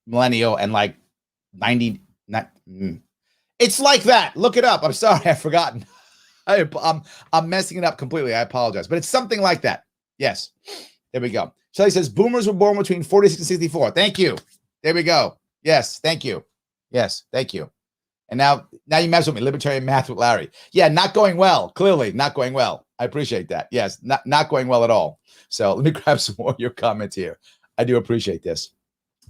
millennial, and like 90. It's like that. Look it up. I'm sorry, I've forgotten. I'm messing it up completely. I apologize, but it's something like that. Yes, there we go. Shelly says boomers were born between 46 and 64. Thank you. There we go. Yes, thank you. Yes, thank you. And now you mess with me. Libertarian math with Larry. Yeah, not going well. Clearly, not going well. I appreciate that. Yes, not going well at all. So let me grab some more of your comments here. I do appreciate this.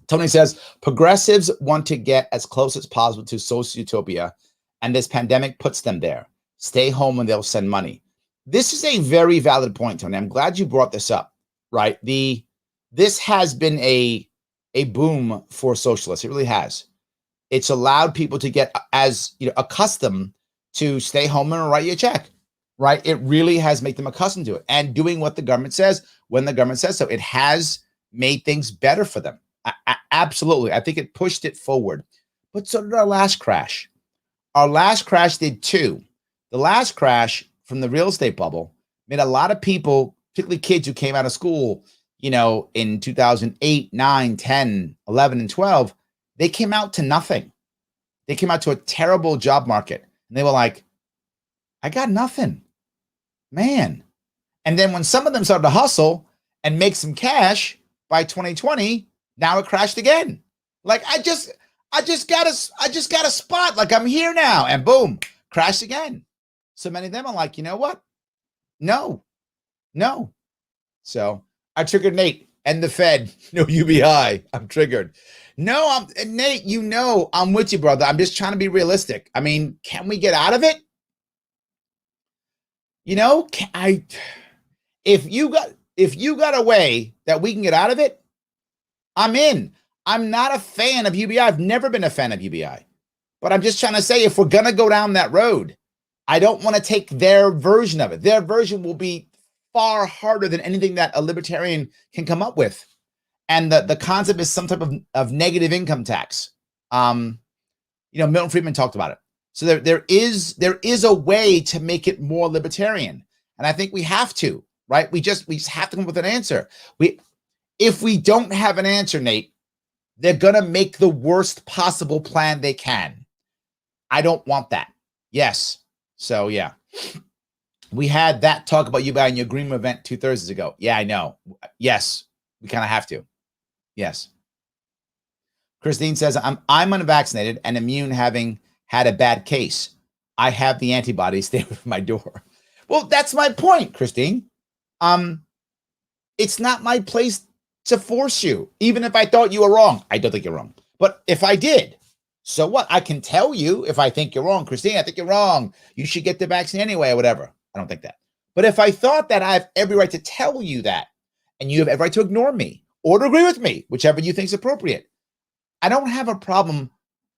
Tony says, progressives want to get as close as possible to social utopia, and this pandemic puts them there. Stay home and they'll send money. This is a very valid point, Tony. I'm glad you brought this up, right? This has been a boom for socialists. It really has. It's allowed people to get accustomed to stay home and write you a check, right? It really has made them accustomed to it and doing what the government says when the government says so. It has made things better for them. Absolutely. I think it pushed it forward. But so did our last crash. Our last crash did too. The last crash from the real estate bubble made a lot of people, particularly kids who came out of school, in 2008, 9, 10, 11, and 12, they came out to nothing. They came out to a terrible job market. And they were like, I got nothing, man. And then when some of them started to hustle and make some cash by 2020, now it crashed again. Like, I just got a spot. Like, I'm here now. And boom, crashed again. So many of them are like, you know what? No. So I triggered Nate and the Fed. No UBI. I'm triggered. No, Nate, I'm with you, brother. I'm just trying to be realistic. I mean, can we get out of it? If you got a way that we can get out of it, I'm in. I'm not a fan of UBI. I've never been a fan of UBI. But I'm just trying to say, if we're going to go down that road, I don't want to take their version of it. Their version will be far harder than anything that a libertarian can come up with. And the concept is some type of negative income tax. Milton Friedman talked about it. So there is a way to make it more libertarian. And I think we have to, right? We just have to come up with an answer. If we don't have an answer, Nate, they're going to make the worst possible plan they can. I don't want that. Yes. So, yeah. We had that talk about you buying your Green event 2 Thursdays ago. Yeah, I know. Yes. We kind of have to. Yes. Christine says, I'm unvaccinated and immune, having had a bad case. I have the antibodies. Stay with my door. Well, that's my point, Christine. It's not my place to force you, even if I thought you were wrong. I don't think you're wrong. But if I did, so what? I can tell you if I think you're wrong. Christine, I think you're wrong. You should get the vaccine anyway, or whatever. I don't think that. But if I thought that, I have every right to tell you that, and you have every right to ignore me or to agree with me, whichever you think is appropriate. I don't have a problem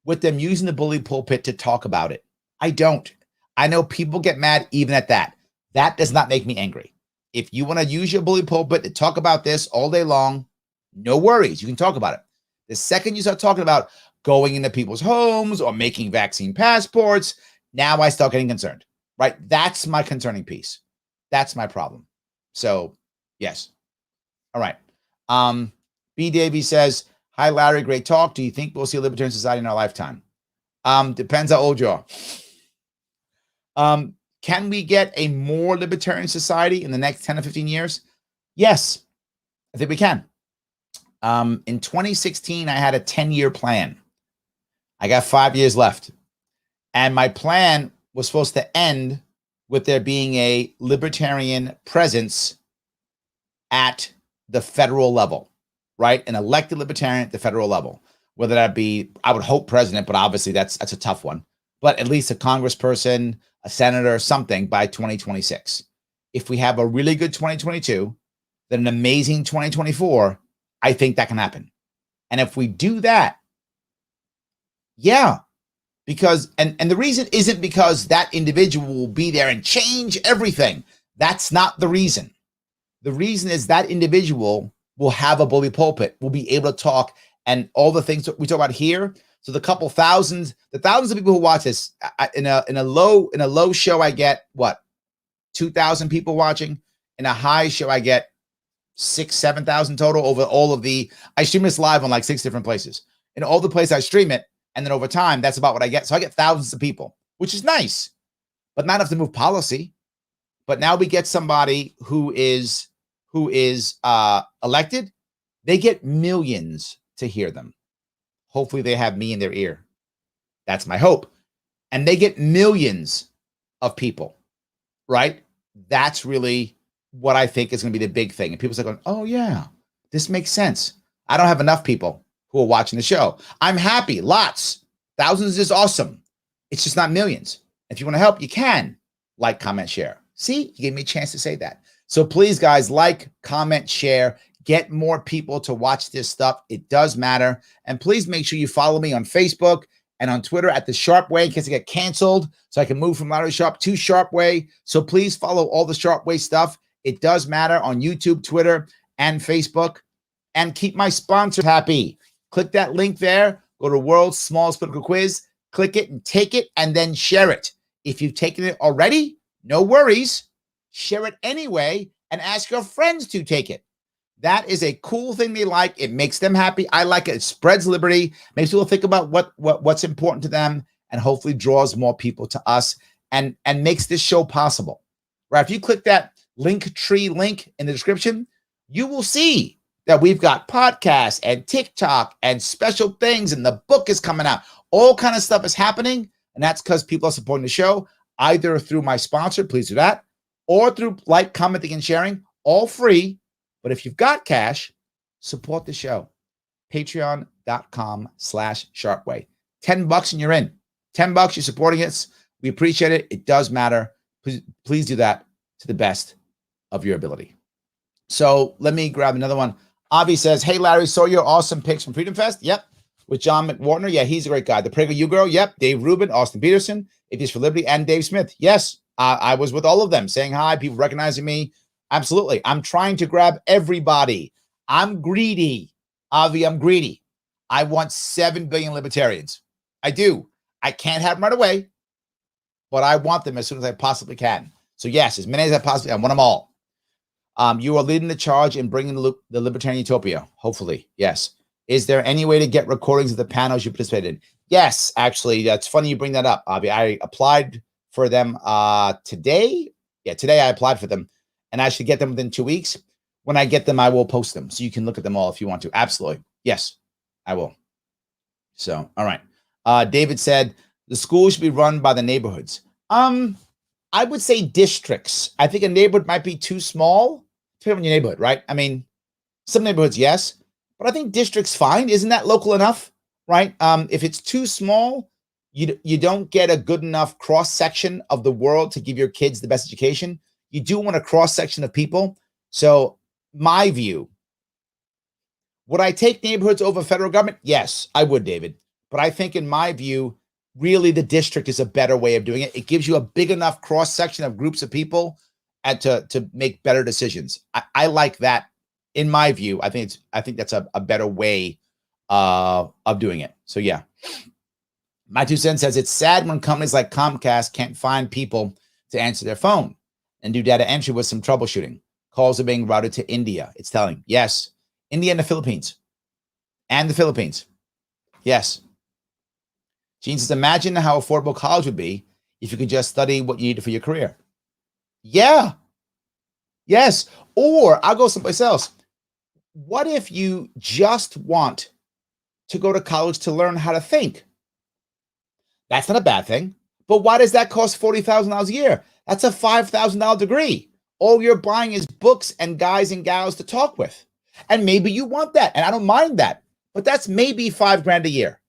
with them using the bully pulpit to talk about it. I don't. I know people get mad even at that. That does not make me angry. If you want to use your bully pulpit to talk about this all day long, no worries. You can talk about it. The second you start talking about going into people's homes or making vaccine passports, now I start getting concerned, right? That's my concerning piece. That's my problem. So, yes. All right. B. Davy says, hi, Larry, great talk. Do you think we'll see a libertarian society in our lifetime? Depends how old you are. Can we get a more libertarian society in the next 10 or 15 years? Yes, I think we can. In 2016, I had a 10-year plan. I got 5 years left. And my plan was supposed to end with there being a libertarian presence at the federal level, right? An elected libertarian at the federal level, whether that be, I would hope president, but obviously that's a tough one, but at least a congressperson, a senator, something by 2026. If we have a really good 2022, then an amazing 2024, I think that can happen. And if we do that, yeah, because, and the reason isn't because that individual will be there and change everything. That's not the reason. The reason is that individual will have a bully pulpit, will be able to talk, and all the things that we talk about here. So the thousands of people who watch this, in a low show, I get what, 2,000 people watching. In a high show, I get 6,000-7,000 total over all of the. I stream this live on like 6 different places. In all the places I stream it, and then over time, that's about what I get. So I get thousands of people, which is nice, but not enough to move policy. But now we get somebody who is elected. They get millions to hear them. Hopefully they have me in their ear. That's my hope. And they get millions of people, right? That's really what I think is going to be the big thing. And people are going, oh yeah, this makes sense. I don't have enough people who are watching the show. I'm happy, lots. Thousands is awesome. It's just not millions. If you want to help, you can. Like, comment, share. See, you gave me a chance to say that. So please, guys, like, comment, share. Get more people to watch this stuff. It does matter. And please make sure you follow me on Facebook and on Twitter at The Sharp Way in case I get canceled, so I can move from Larry Sharp to Sharp Way. So please follow all the Sharp Way stuff. It does matter on YouTube, Twitter, and Facebook. And keep my sponsors happy. Click that link there. Go to World's Smallest Political Quiz. Click it and take it, and then share it. If you've taken it already, no worries. Share it anyway and ask your friends to take it. That is a cool thing they like. It makes them happy. I like it. It spreads liberty, makes people think about what's important to them, and hopefully draws more people to us and makes this show possible. Right? If you click that Linktree link in the description, you will see that we've got podcasts and TikTok and special things, and the book is coming out. All kind of stuff is happening, and that's because people are supporting the show, either through my sponsor, please do that, or through like, commenting, and sharing, all free. But if you've got cash, support the show. Patreon.com/sharpway. $10 and you're in. $10, you're supporting us. We appreciate it. It does matter. Please do that to the best of your ability. So let me grab another one. Avi says, hey, Larry, saw your awesome pics from Freedom Fest. Yep. With John McWhorter. Yeah, he's a great guy. The PragerU girl. Yep. Dave Rubin, Austin Peterson, Atheists for Liberty, and Dave Smith. Yes. I was with all of them saying hi, people recognizing me. Absolutely. I'm trying to grab everybody. I'm greedy. Avi, I'm greedy. I want 7 billion libertarians. I do. I can't have them right away, but I want them as soon as I possibly can. So yes, as many as I possibly, I want them all. You are leading the charge in bringing the libertarian utopia. Hopefully, yes. Is there any way to get recordings of the panels you participated in? Yes, actually, that's funny you bring that up, Avi. I applied for them today. Yeah, today I applied for them. And I should get them within 2 weeks. When I get them, I will post them. So you can look at them all if you want to. Absolutely. Yes, I will. So, all right. David said, the school should be run by the neighborhoods. I would say districts. I think a neighborhood might be too small. Depending on your neighborhood, right? I mean, some neighborhoods, yes. But I think districts fine. Isn't that local enough, right? If it's too small, you don't get a good enough cross-section of the world to give your kids the best education. You do want a cross-section of people. So my view, would I take neighborhoods over federal government? Yes, I would, David. But I think, in my view, really the district is a better way of doing it. It gives you a big enough cross section of groups of people and to make better decisions. I like that. In my view, I think that's a better way of doing it. So yeah. My 2 cents says it's sad when companies like Comcast can't find people to answer their phone and do data entry with some troubleshooting. Calls are being routed to India. It's telling. Yes. India and the Philippines. And the Philippines. Yes. Gene says, imagine how affordable college would be if you could just study what you needed for your career. Yeah. Yes. Or I'll go someplace else. What if you just want to go to college to learn how to think? That's not a bad thing. But why does that cost $40,000 a year? That's a $5,000 degree. All you're buying is books and guys and gals to talk with. And maybe you want that. And I don't mind that. But that's maybe $5,000 a year.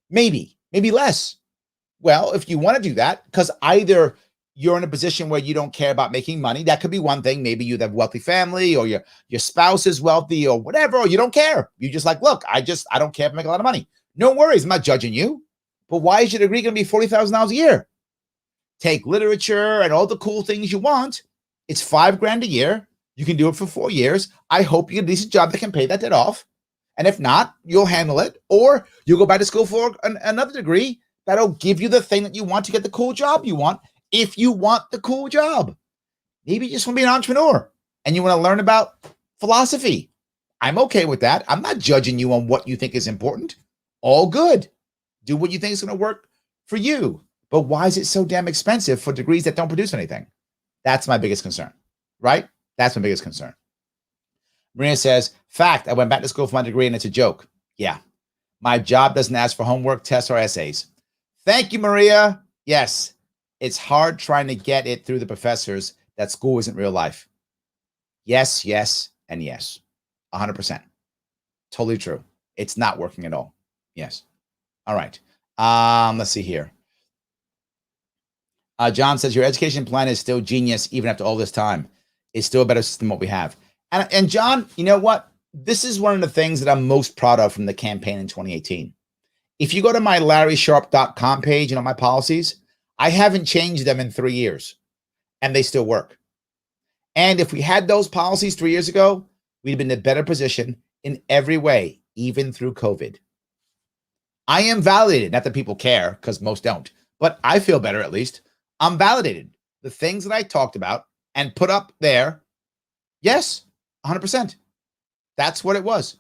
Maybe less. Well, if you want to do that, because either you're in a position where you don't care about making money, that could be one thing. Maybe you have a wealthy family, or your spouse is wealthy, or whatever, or you don't care. You just like, look, I don't care if I make a lot of money. No worries. I'm not judging you. But why is your degree going to be $40,000 a year? Take literature and all the cool things you want. It's $5,000 a year. You can do it for 4 years. I hope you get a decent job that can pay that debt off. And if not, you'll handle it. Or you'll go back to school for another degree that'll give you the thing that you want to get the cool job you want, if you want the cool job. Maybe you just want to be an entrepreneur and you want to learn about philosophy. I'm okay with that. I'm not judging you on what you think is important. All good. Do what you think is going to work for you. But why is it so damn expensive for degrees that don't produce anything? That's my biggest concern, right? That's my biggest concern. Maria says, fact, I went back to school for my degree and it's a joke. Yeah. My job doesn't ask for homework, tests, or essays. Thank you, Maria. Yes. It's hard trying to get it through the professors that school isn't real life. Yes, yes, and yes. 100%. Totally true. It's not working at all. Yes. All right. Let's see here. John says, your education plan is still genius even after all this time. It's still a better system than what we have. And John, you know what? This is one of the things that I'm most proud of from the campaign in 2018. If you go to my LarrySharp.com page and all my policies, I haven't changed them in 3 years, and they still work. And if we had those policies 3 years ago, we'd have been in a better position in every way, even through COVID. I am validated. Not that people care, because most don't, but I feel better at least. I'm validated. The things that I talked about and put up there, yes, 100%. That's what it was.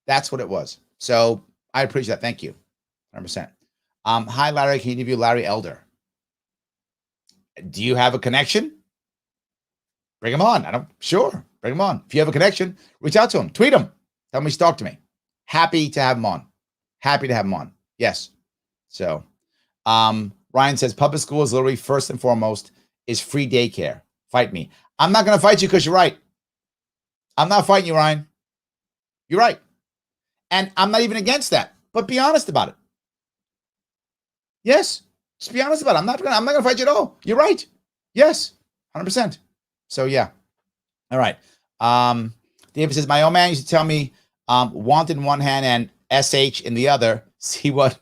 That's what it was. So I appreciate that. Thank you. 100%. Hi, Larry. Can you interview Larry Elder? Do you have a connection? Bring him on. Sure. Bring him on. If you have a connection, reach out to him. Tweet him. Tell him he's talked to me. Happy to have him on. Happy to have him on. Yes. So, Ryan says public school is literally first and foremost is free daycare. Fight me. I'm not going to fight you because you're right. I'm not fighting you, Ryan. You're right. And I'm not even against that, but be honest about it. Yes. Just be honest about it. I'm not going to fight you at all. You're right. Yes. 100%. So yeah. All right. David says, my old man used to tell me, want in one hand and SH in the other. See what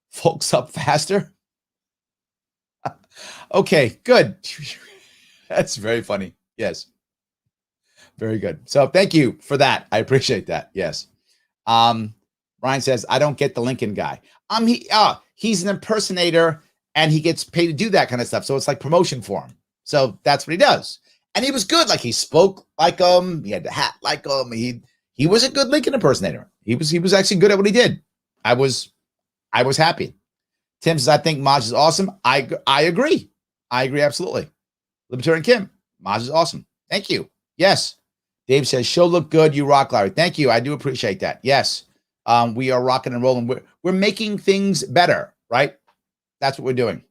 folks up faster. Okay, good. That's very funny. Yes. Very good. So thank you for that. I appreciate that. Yes. Ryan says, I don't get the Lincoln guy. He's an impersonator and he gets paid to do that kind of stuff. So it's like promotion for him. So that's what he does. And he was good. Like he spoke like him. He had the hat like him. He was a good Lincoln impersonator. He was actually good at what he did. I was happy. Tim says, I think Maj is awesome. I agree. I agree absolutely. Libertarian Kim, Maj is awesome. Thank you. Yes. Dave says, show look good. You rock, Larry. Thank you. I do appreciate that. Yes. We are rocking and rolling. We're making things better, right? That's what we're doing.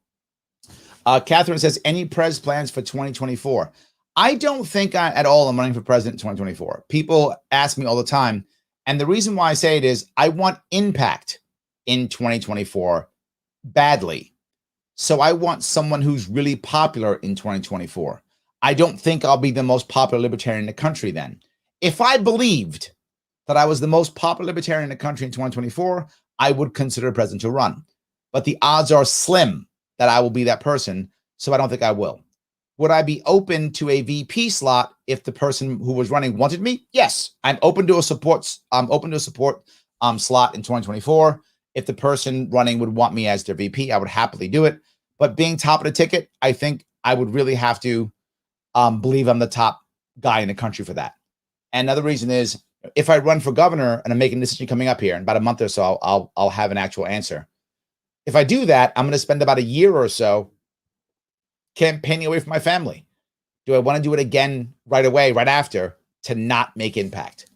Catherine says, any pres plans for 2024? I don't think at all I'm running for president in 2024. People ask me all the time. And the reason why I say it is I want impact in 2024 badly. So I want someone who's really popular in 2024. I don't think I'll be the most popular libertarian in the country then. If I believed that I was the most popular libertarian in the country in 2024, I would consider a presidential run. But the odds are slim that I will be that person, so I don't think I will. Would I be open to a VP slot if the person who was running wanted me? Yes, I'm open to a support. slot in 2024. If the person running would want me as their VP, I would happily do it. But being top of the ticket, I think I would really have to believe I'm the top guy in the country for that. And another reason is if I run for governor and I'm making a decision coming up here in about a month or so, I'll have an actual answer. If I do that, I'm going to spend about a year or so campaigning away from my family. Do I want to do it again right away, right after, to not make impact?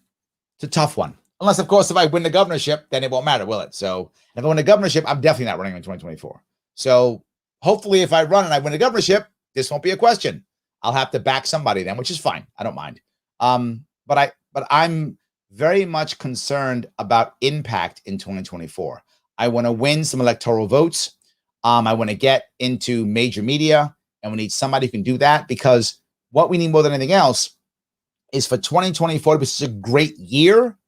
It's a tough one. Unless, of course, if I win the governorship, then it won't matter, will it? So if I win the governorship, I'm definitely not running in 2024. So hopefully if I run and I win the governorship, this won't be a question. I'll have to back somebody then, which is fine. I don't mind. But I'm very much concerned about impact in 2024. I want to win some electoral votes. I want to get into major media, and we need somebody who can do that, because what we need more than anything else is for 2024 to be such a great year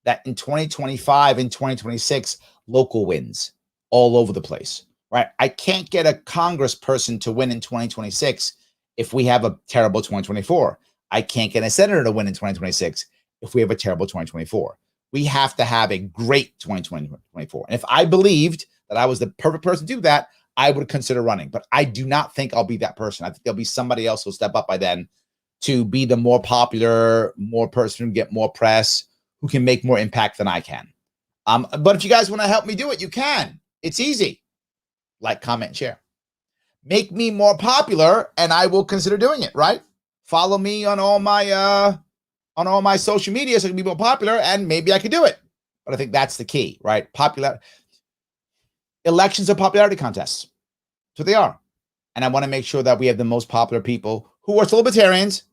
that in 2025 and 2026, local wins all over the place, right? I can't get a congressperson to win in 2026 if we have a terrible 2024. I can't get a senator to win in 2026 if we have a terrible 2024. We have to have a great 2024. And if I believed that I was the perfect person to do that, I would consider running. But I do not think I'll be that person. I think there'll be somebody else who'll step up by then to be the more popular, more person who get more press, who can make more impact than I can. But if you guys want to help me do it, you can. It's easy. Like, comment, and share. Make me more popular, and I will consider doing it, right? Follow me on all my social media so I can be more popular, and maybe I could do it. But I think that's the key, right? Elections are popularity contests. That's what they are. And I want to make sure that we have the most popular people who are still libertarians,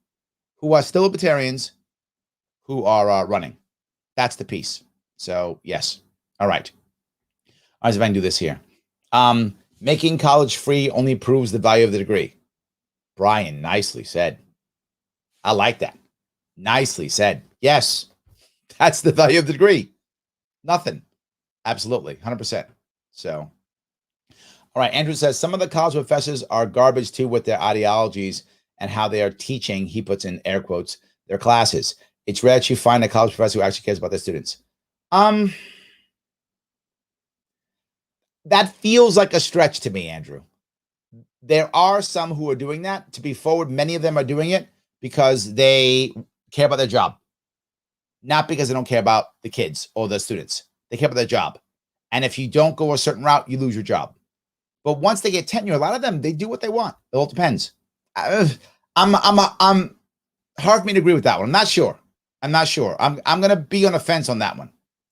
who are running. That's the piece. So, yes. All right. All right, so if I can do this here. Making college free only proves the value of the degree. Brian, nicely said. I like that. Nicely said. Yes, that's the value of the degree. Nothing. Absolutely. 100%. So, all right. Andrew says some of the college professors are garbage too with their ideologies and how they are teaching, he puts in air quotes, their classes. It's rare that you find a college professor who actually cares about their students. That feels like a stretch to me, Andrew. There are some who are doing that. To be forward, many of them are doing it because they care about their job, not because they don't care about the kids or the students. They care about their job. And if you don't go a certain route, you lose your job. But once they get tenure, a lot of them, they do what they want. It all depends. I'm hard for me to agree with that one. I'm not sure. I'm going to be on the fence on that one.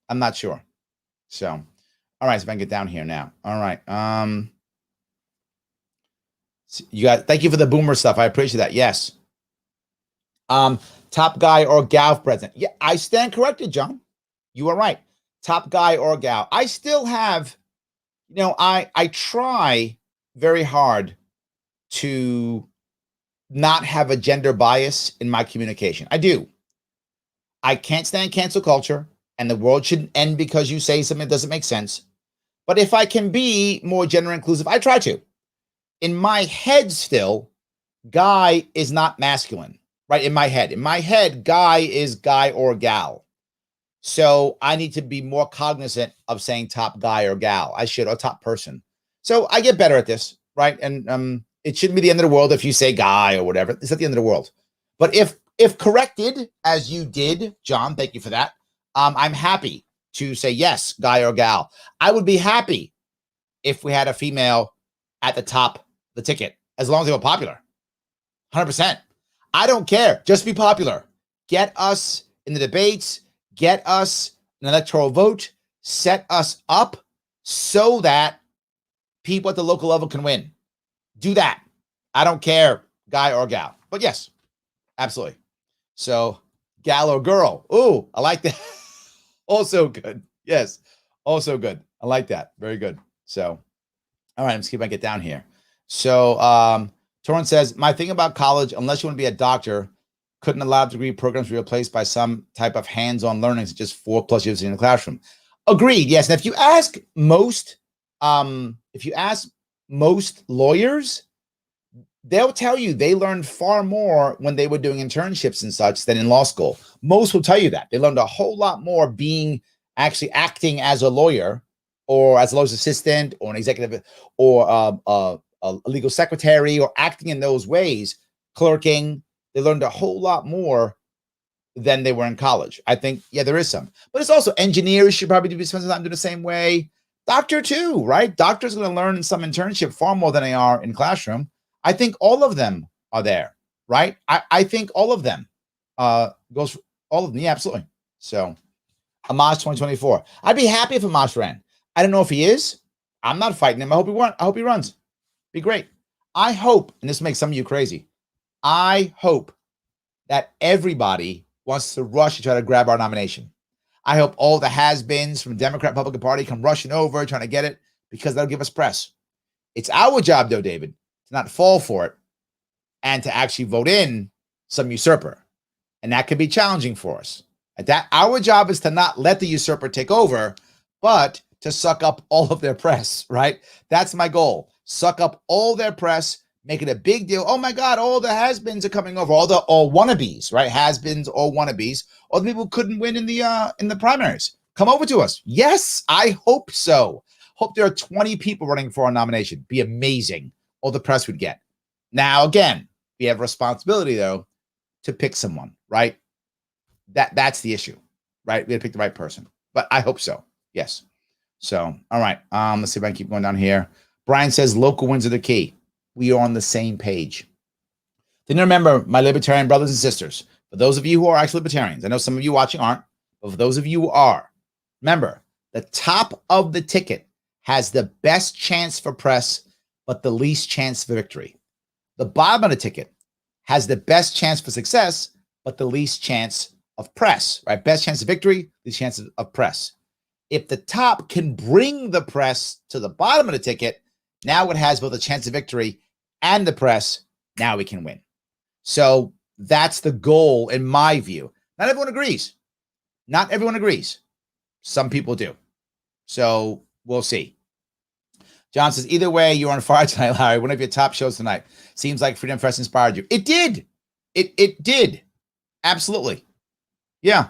I'm not sure. So, all right. So if I can get down here now. All right. Thank you for the boomer stuff. I appreciate that. Yes. Top guy or gal president. Yeah, I stand corrected, John. You are right. Top guy or gal. I still have, I try very hard to not have a gender bias in my communication. I do. I can't stand cancel culture, and the world shouldn't end because you say something that doesn't make sense. But if I can be more gender inclusive, I try to. In my head still, guy is not masculine, right? In my head, guy is guy or gal. So I need to be more cognizant of saying top guy or gal. I should, or top person. So I get better at this, right? And it shouldn't be the end of the world if you say guy or whatever. It's not the end of the world. But if corrected, as you did, John, thank you for that. I'm happy to say yes, guy or gal. I would be happy if we had a female at the top of the ticket, as long as they were popular. 100%. I don't care. Just be popular. Get us in the debates. Get us an electoral vote. Set us up so that people at the local level can win. Do that. I don't care, guy or gal. But yes, absolutely. So, gal or girl. Ooh, I like that. Also good. Yes, also good. I like that. Very good. So, all right, let's see if I can get down here. So, Torrance says, my thing about college, unless you want to be a doctor, couldn't allow degree programs be replaced by some type of hands-on learning, such as 4+ years in the classroom. Agreed. Yes. And if you ask most lawyers, they'll tell you they learned far more when they were doing internships and such than in law school. Most will tell you that they learned a whole lot more being actually acting as a lawyer or as a lawyer's assistant or an executive or a legal secretary or acting in those ways, clerking. They learned a whole lot more than they were in college. I think, yeah, there is some, but it's also engineers should probably be spending time doing the same way. Doctor too, right? Doctors are going to learn in some internship far more than they are in classroom. I think all of them are there, right? I think all of them goes all of them. Yeah, absolutely. So Amash 2024. I'd be happy if Amash ran. I don't know if he is. I'm not fighting him. I hope he runs. Be great. I hope, and this makes some of you crazy. I hope that everybody wants to rush to try to grab our nomination. I hope all the has-beens from the Democrat Republican Party come rushing over trying to get it because that'll give us press. It's our job, though, David, to not fall for it and to actually vote in some usurper. And that could be challenging for us. Our job is to not let the usurper take over, but to suck up all of their press, right? That's my goal. Suck up all their press, make it a big deal. Oh my God, all the has-beens are coming over, all wannabes, right? Has-beens, all wannabes, all the people who couldn't win in the primaries. Come over to us. Yes, I hope so. Hope there are 20 people running for our nomination. Be amazing. All the press would get. Now, again, we have responsibility, though, to pick someone, right? That's the issue, right? We got to pick the right person. But I hope so. Yes. So, all right. Let's see if I can keep going down here. Brian says local wins are the key. We are on the same page. Then remember, my libertarian brothers and sisters, for those of you who are actually libertarians, I know some of you watching aren't, but for those of you who are, remember, the top of the ticket has the best chance for press, but the least chance for victory. The bottom of the ticket has the best chance for success, but the least chance of press, right? Best chance of victory, least chance of press. If the top can bring the press to the bottom of the ticket, now it has both a chance of victory and the press. Now we can win. So that's the goal in my view. Not everyone agrees. Not everyone agrees. Some people do. So we'll see. John says, either way, you're on fire tonight, Larry. One of your top shows tonight. Seems like Freedom Fest inspired you. It did. It did. Absolutely. Yeah.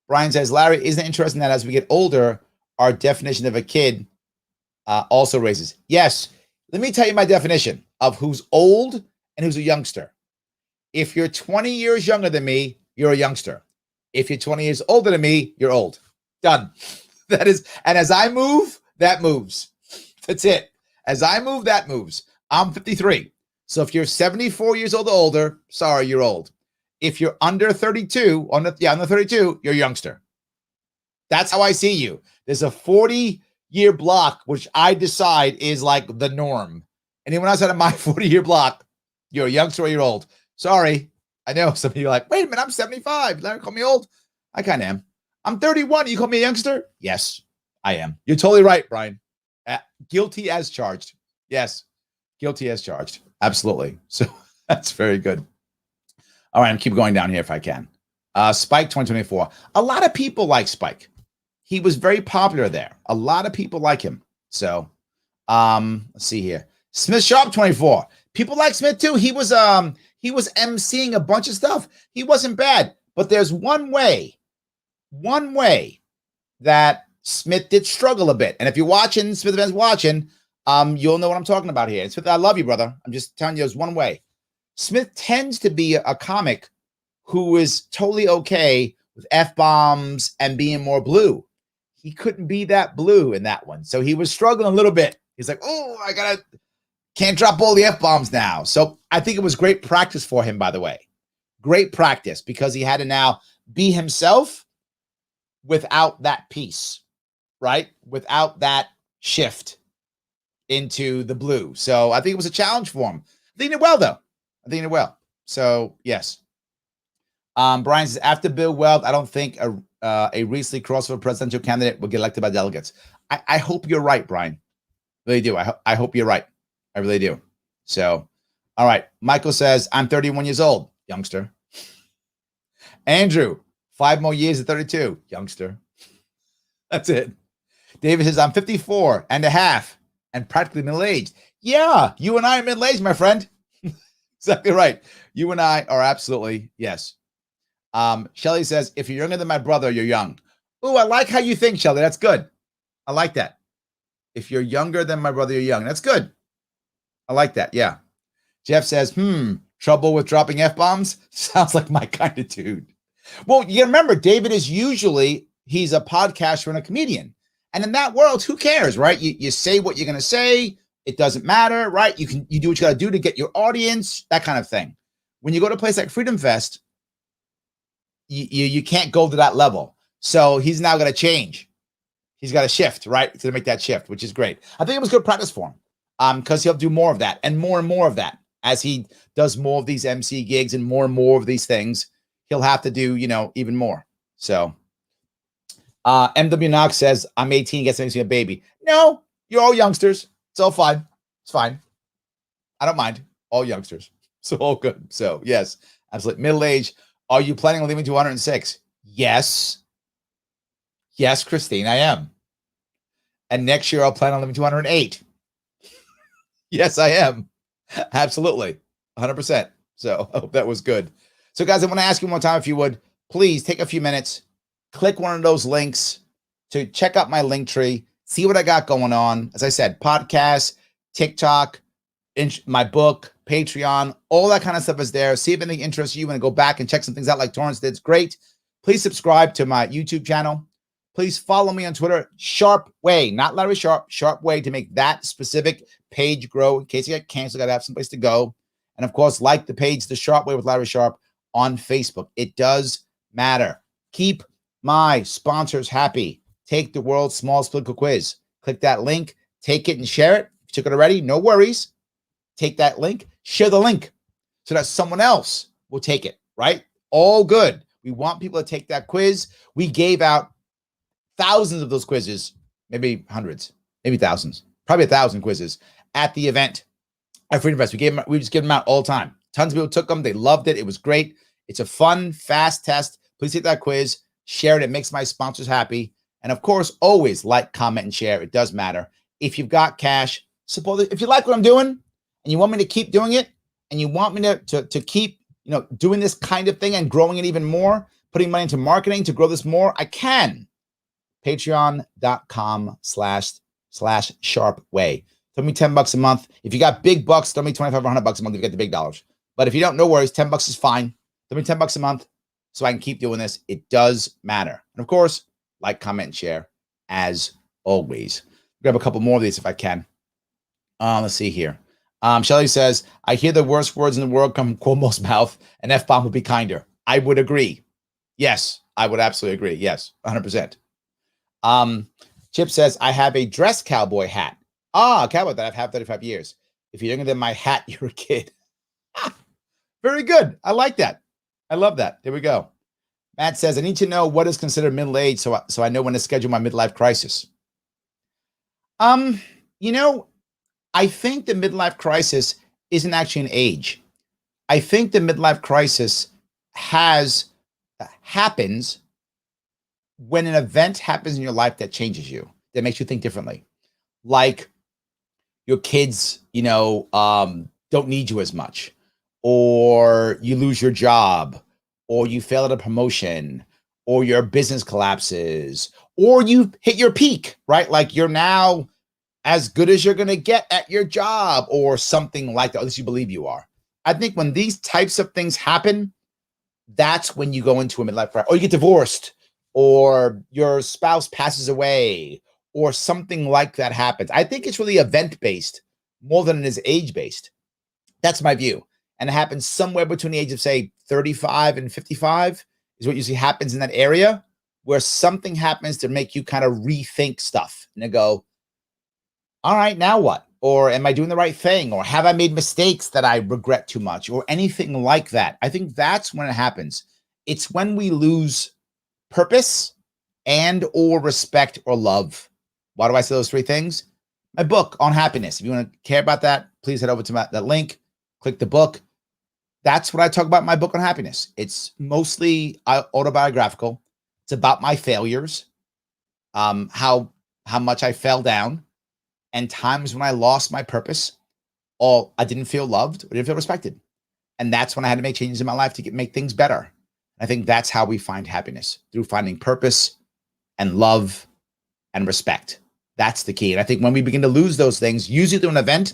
Brian says, Larry, isn't it interesting that as we get older, our definition of a kid also raises? Yes. Let me tell you my definition of who's old and who's a youngster. If you're 20 years younger than me, you're a youngster. If you're 20 years older than me, you're old. Done. That is, and as I move, that moves. That's it. As I move, that moves. I'm 53. So if you're 74 years old or older, sorry, you're old. If you're under 32, under 32, you're a youngster. That's how I see you. There's a 40-year block, which I decide is like the norm. Anyone outside of my 40-year block, you're a youngster or you're old. Sorry. I know some of you are like, wait a minute, I'm 75. Larry, call me old. I kind of am. I'm 31. You call me a youngster? Yes, I am. You're totally right, Brian. Guilty as charged. Yes, guilty as charged. Absolutely. So that's very good. All right, I'm keep going down here if I can. Spike 2024. A lot of people like Spike. He was very popular there. A lot of people like him. So let's see here. Smith Sharp 24. People like Smith too. He was emceeing a bunch of stuff. He wasn't bad, but there's one way that Smith did struggle a bit. And if you're watching, Smith Events watching, you'll know what I'm talking about here. And Smith, I love you, brother. I'm just telling you there's one way. Smith tends to be a comic who is totally okay with F-bombs and being more blue. He couldn't be that blue in that one. So he was struggling a little bit. He's like, oh, can't drop all the F-bombs now. So I think it was great practice for him, by the way. Great practice because he had to now be himself without that piece, right? Without that shift into the blue. So I think it was a challenge for him. I think he did well, though. I think he did well. So, yes. Brian says, after Bill Weld, I don't think a recently crossover presidential candidate will get elected by delegates. I hope you're right, Brian. Really do. I hope you're right. I really do. So, all right. Michael says, I'm 31 years old, youngster. Andrew, 5 more years at 32, youngster. That's it. David says, I'm 54 and a half and practically middle-aged. Yeah, you and I are middle-aged, my friend. Exactly right. You and I are absolutely, yes. Shelly says, if you're younger than my brother, you're young. Ooh, I like how you think, Shelly. That's good. I like that. If you're younger than my brother, you're young. That's good. I like that. Yeah. Jeff says, trouble with dropping F-bombs? Sounds like my kind of dude. Well, you remember, David is usually, he's a podcaster and a comedian. And in that world, who cares, right? You say what you're going to say. It doesn't matter, right? You do what you got to do to get your audience, that kind of thing. When you go to a place like Freedom Fest, you can't go to that level. So he's now got to change. He's got to shift, right? To make that shift, which is great. I think it was good practice for him because he'll do more of that and more of that as he does more of these MC gigs and more of these things. He'll have to do, even more. So MW Knox says, I'm 18, guess makes me a baby. No, you're all youngsters. It's all fine. It's fine. I don't mind. All youngsters. So all good. So yes, absolutely. Middle age. Are you planning on leaving 206? Yes. Yes, Christine, I am. And next year I'll plan on leaving 208. Yes, I am. Absolutely. 100%. So I hope that was good. So guys, I want to ask you one more time, if you would, please take a few minutes, click one of those links to check out my link tree, see what I got going on. As I said, podcasts, TikTok, my book, Patreon, all that kind of stuff is there. See if anything interests you. You want to go back and check some things out like Torrance did. It's great. Please subscribe to my YouTube channel. Please follow me on Twitter, Sharp Way, not Larry Sharp, Sharp Way, to make that specific page grow. In case you get canceled, got to have someplace to go. And of course, like the page, The Sharp Way with Larry Sharp on Facebook. It does matter. Keep my sponsors happy. Take the world's smallest political quiz. Click that link, take it and share it. If you took it already, no worries. Take that link, share the link so that someone else will take it, right? All good. We want people to take that quiz. We gave out thousands of those quizzes, maybe hundreds, maybe thousands, probably 1,000 quizzes at the event at Freedom Fest. We just give them out all the time. Tons of people took them. They loved it. It was great. It's a fun, fast test. Please take that quiz, share it. It makes my sponsors happy. And of course, always like, comment, and share. It does matter. If you've got cash, support it. If you like what I'm doing and you want me to keep doing it and you want me to keep, doing this kind of thing and growing it even more, putting money into marketing to grow this more, I can. Patreon.com/sharpway. Throw me $10 a month. If you got big bucks, throw me $25 or $100 a month if you get the big dollars. But if you don't, no worries. $10 is fine. Throw me $10 a month so I can keep doing this. It does matter. And of course, like, comment, and share as always. Grab a couple more of these if I can. Let's see here. Shelly says, I hear the worst words in the world come from Cuomo's mouth. An F-bomb would be kinder. I would agree. Yes, I would absolutely agree. Yes, 100%. Chip says, I have a dress cowboy hat. Cowboy that I've had 35 years. If you're younger than my hat, you're a kid. Very good. I like that. I love that. There we go. Matt says, I need to know what is considered middle age so I know when to schedule my midlife crisis. I think the midlife crisis isn't actually an age. I think the midlife crisis happens when an event happens in your life that changes you, that makes you think differently. Like your kids, don't need you as much, or you lose your job, or you fail at a promotion, or your business collapses, or you hit your peak, right? Like you're now as good as you're going to get at your job or something like that. At least you believe you are. I think when these types of things happen, that's when you go into a midlife crisis, or you get divorced, or your spouse passes away, or something like that happens. I think it's really event-based more than it is age-based. That's my view. And it happens somewhere between the age of, say, 35 and 55 is what usually happens in that area, where something happens to make you kind of rethink stuff and go, all right, now what? Or am I doing the right thing? Or have I made mistakes that I regret too much? Or anything like that. I think that's when it happens. It's when we lose purpose and or respect or love. Why do I say those three things? My book on happiness. If you want to care about that, please head over to that link, click the book. That's what I talk about in my book on happiness. It's mostly autobiographical. It's about my failures. how much I fell down, and times when I lost my purpose, or I didn't feel loved, or didn't feel respected. And that's when I had to make changes in my life to make things better. I think that's how we find happiness, through finding purpose and love and respect. That's the key. And I think when we begin to lose those things, usually through an event,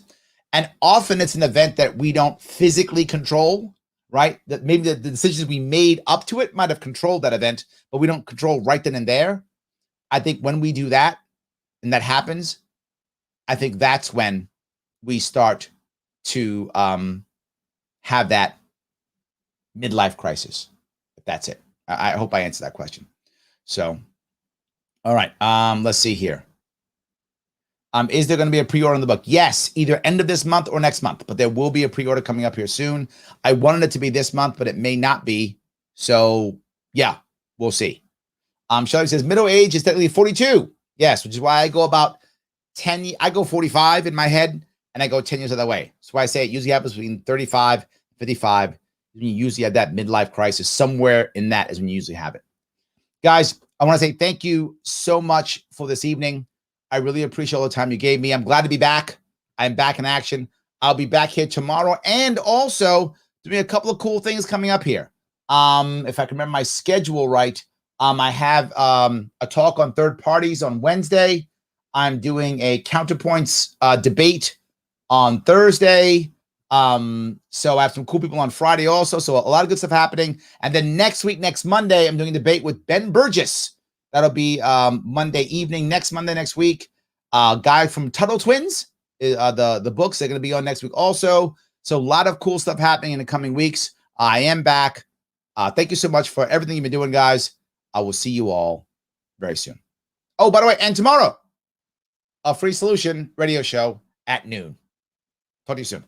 and often it's an event that we don't physically control, right? That maybe the decisions we made up to it might have controlled that event, but we don't control right then and there. I think when we do that and that happens, I think that's when we start to have that midlife crisis. That's it. I hope I answered that question. So, all right. Let's see here. Is there going to be a pre-order on the book? Yes, either end of this month or next month, but there will be a pre-order coming up here soon. I wanted it to be this month, but it may not be. So yeah, we'll see. Shelly says middle age is technically 42. Yes, which is why I go about 10. I go 45 in my head, and I go 10 years the other way. That's why I say it usually happens between 35 and 55. You usually have that midlife crisis. Somewhere in that is when you usually have it. Guys, I want to say thank you so much for this evening. I really appreciate all the time you gave me. I'm glad to be back. I'm back in action. I'll be back here tomorrow, and also doing a couple of cool things coming up here. If I can remember my schedule right, I have a talk on third parties on Wednesday. I'm doing a counterpoints debate on Thursday. So I have some cool people on Friday also. So a lot of good stuff happening. And then next week, next Monday, I'm doing a debate with Ben Burgess. That'll be Monday evening, next week. Guy from Tuttle Twins, the books, they're going to be on next week also. So a lot of cool stuff happening in the coming weeks. I am back. Thank you so much for everything you've been doing, guys. I will see you all very soon. Oh, by the way, and tomorrow, a Free Solution radio show at noon. Talk to you soon.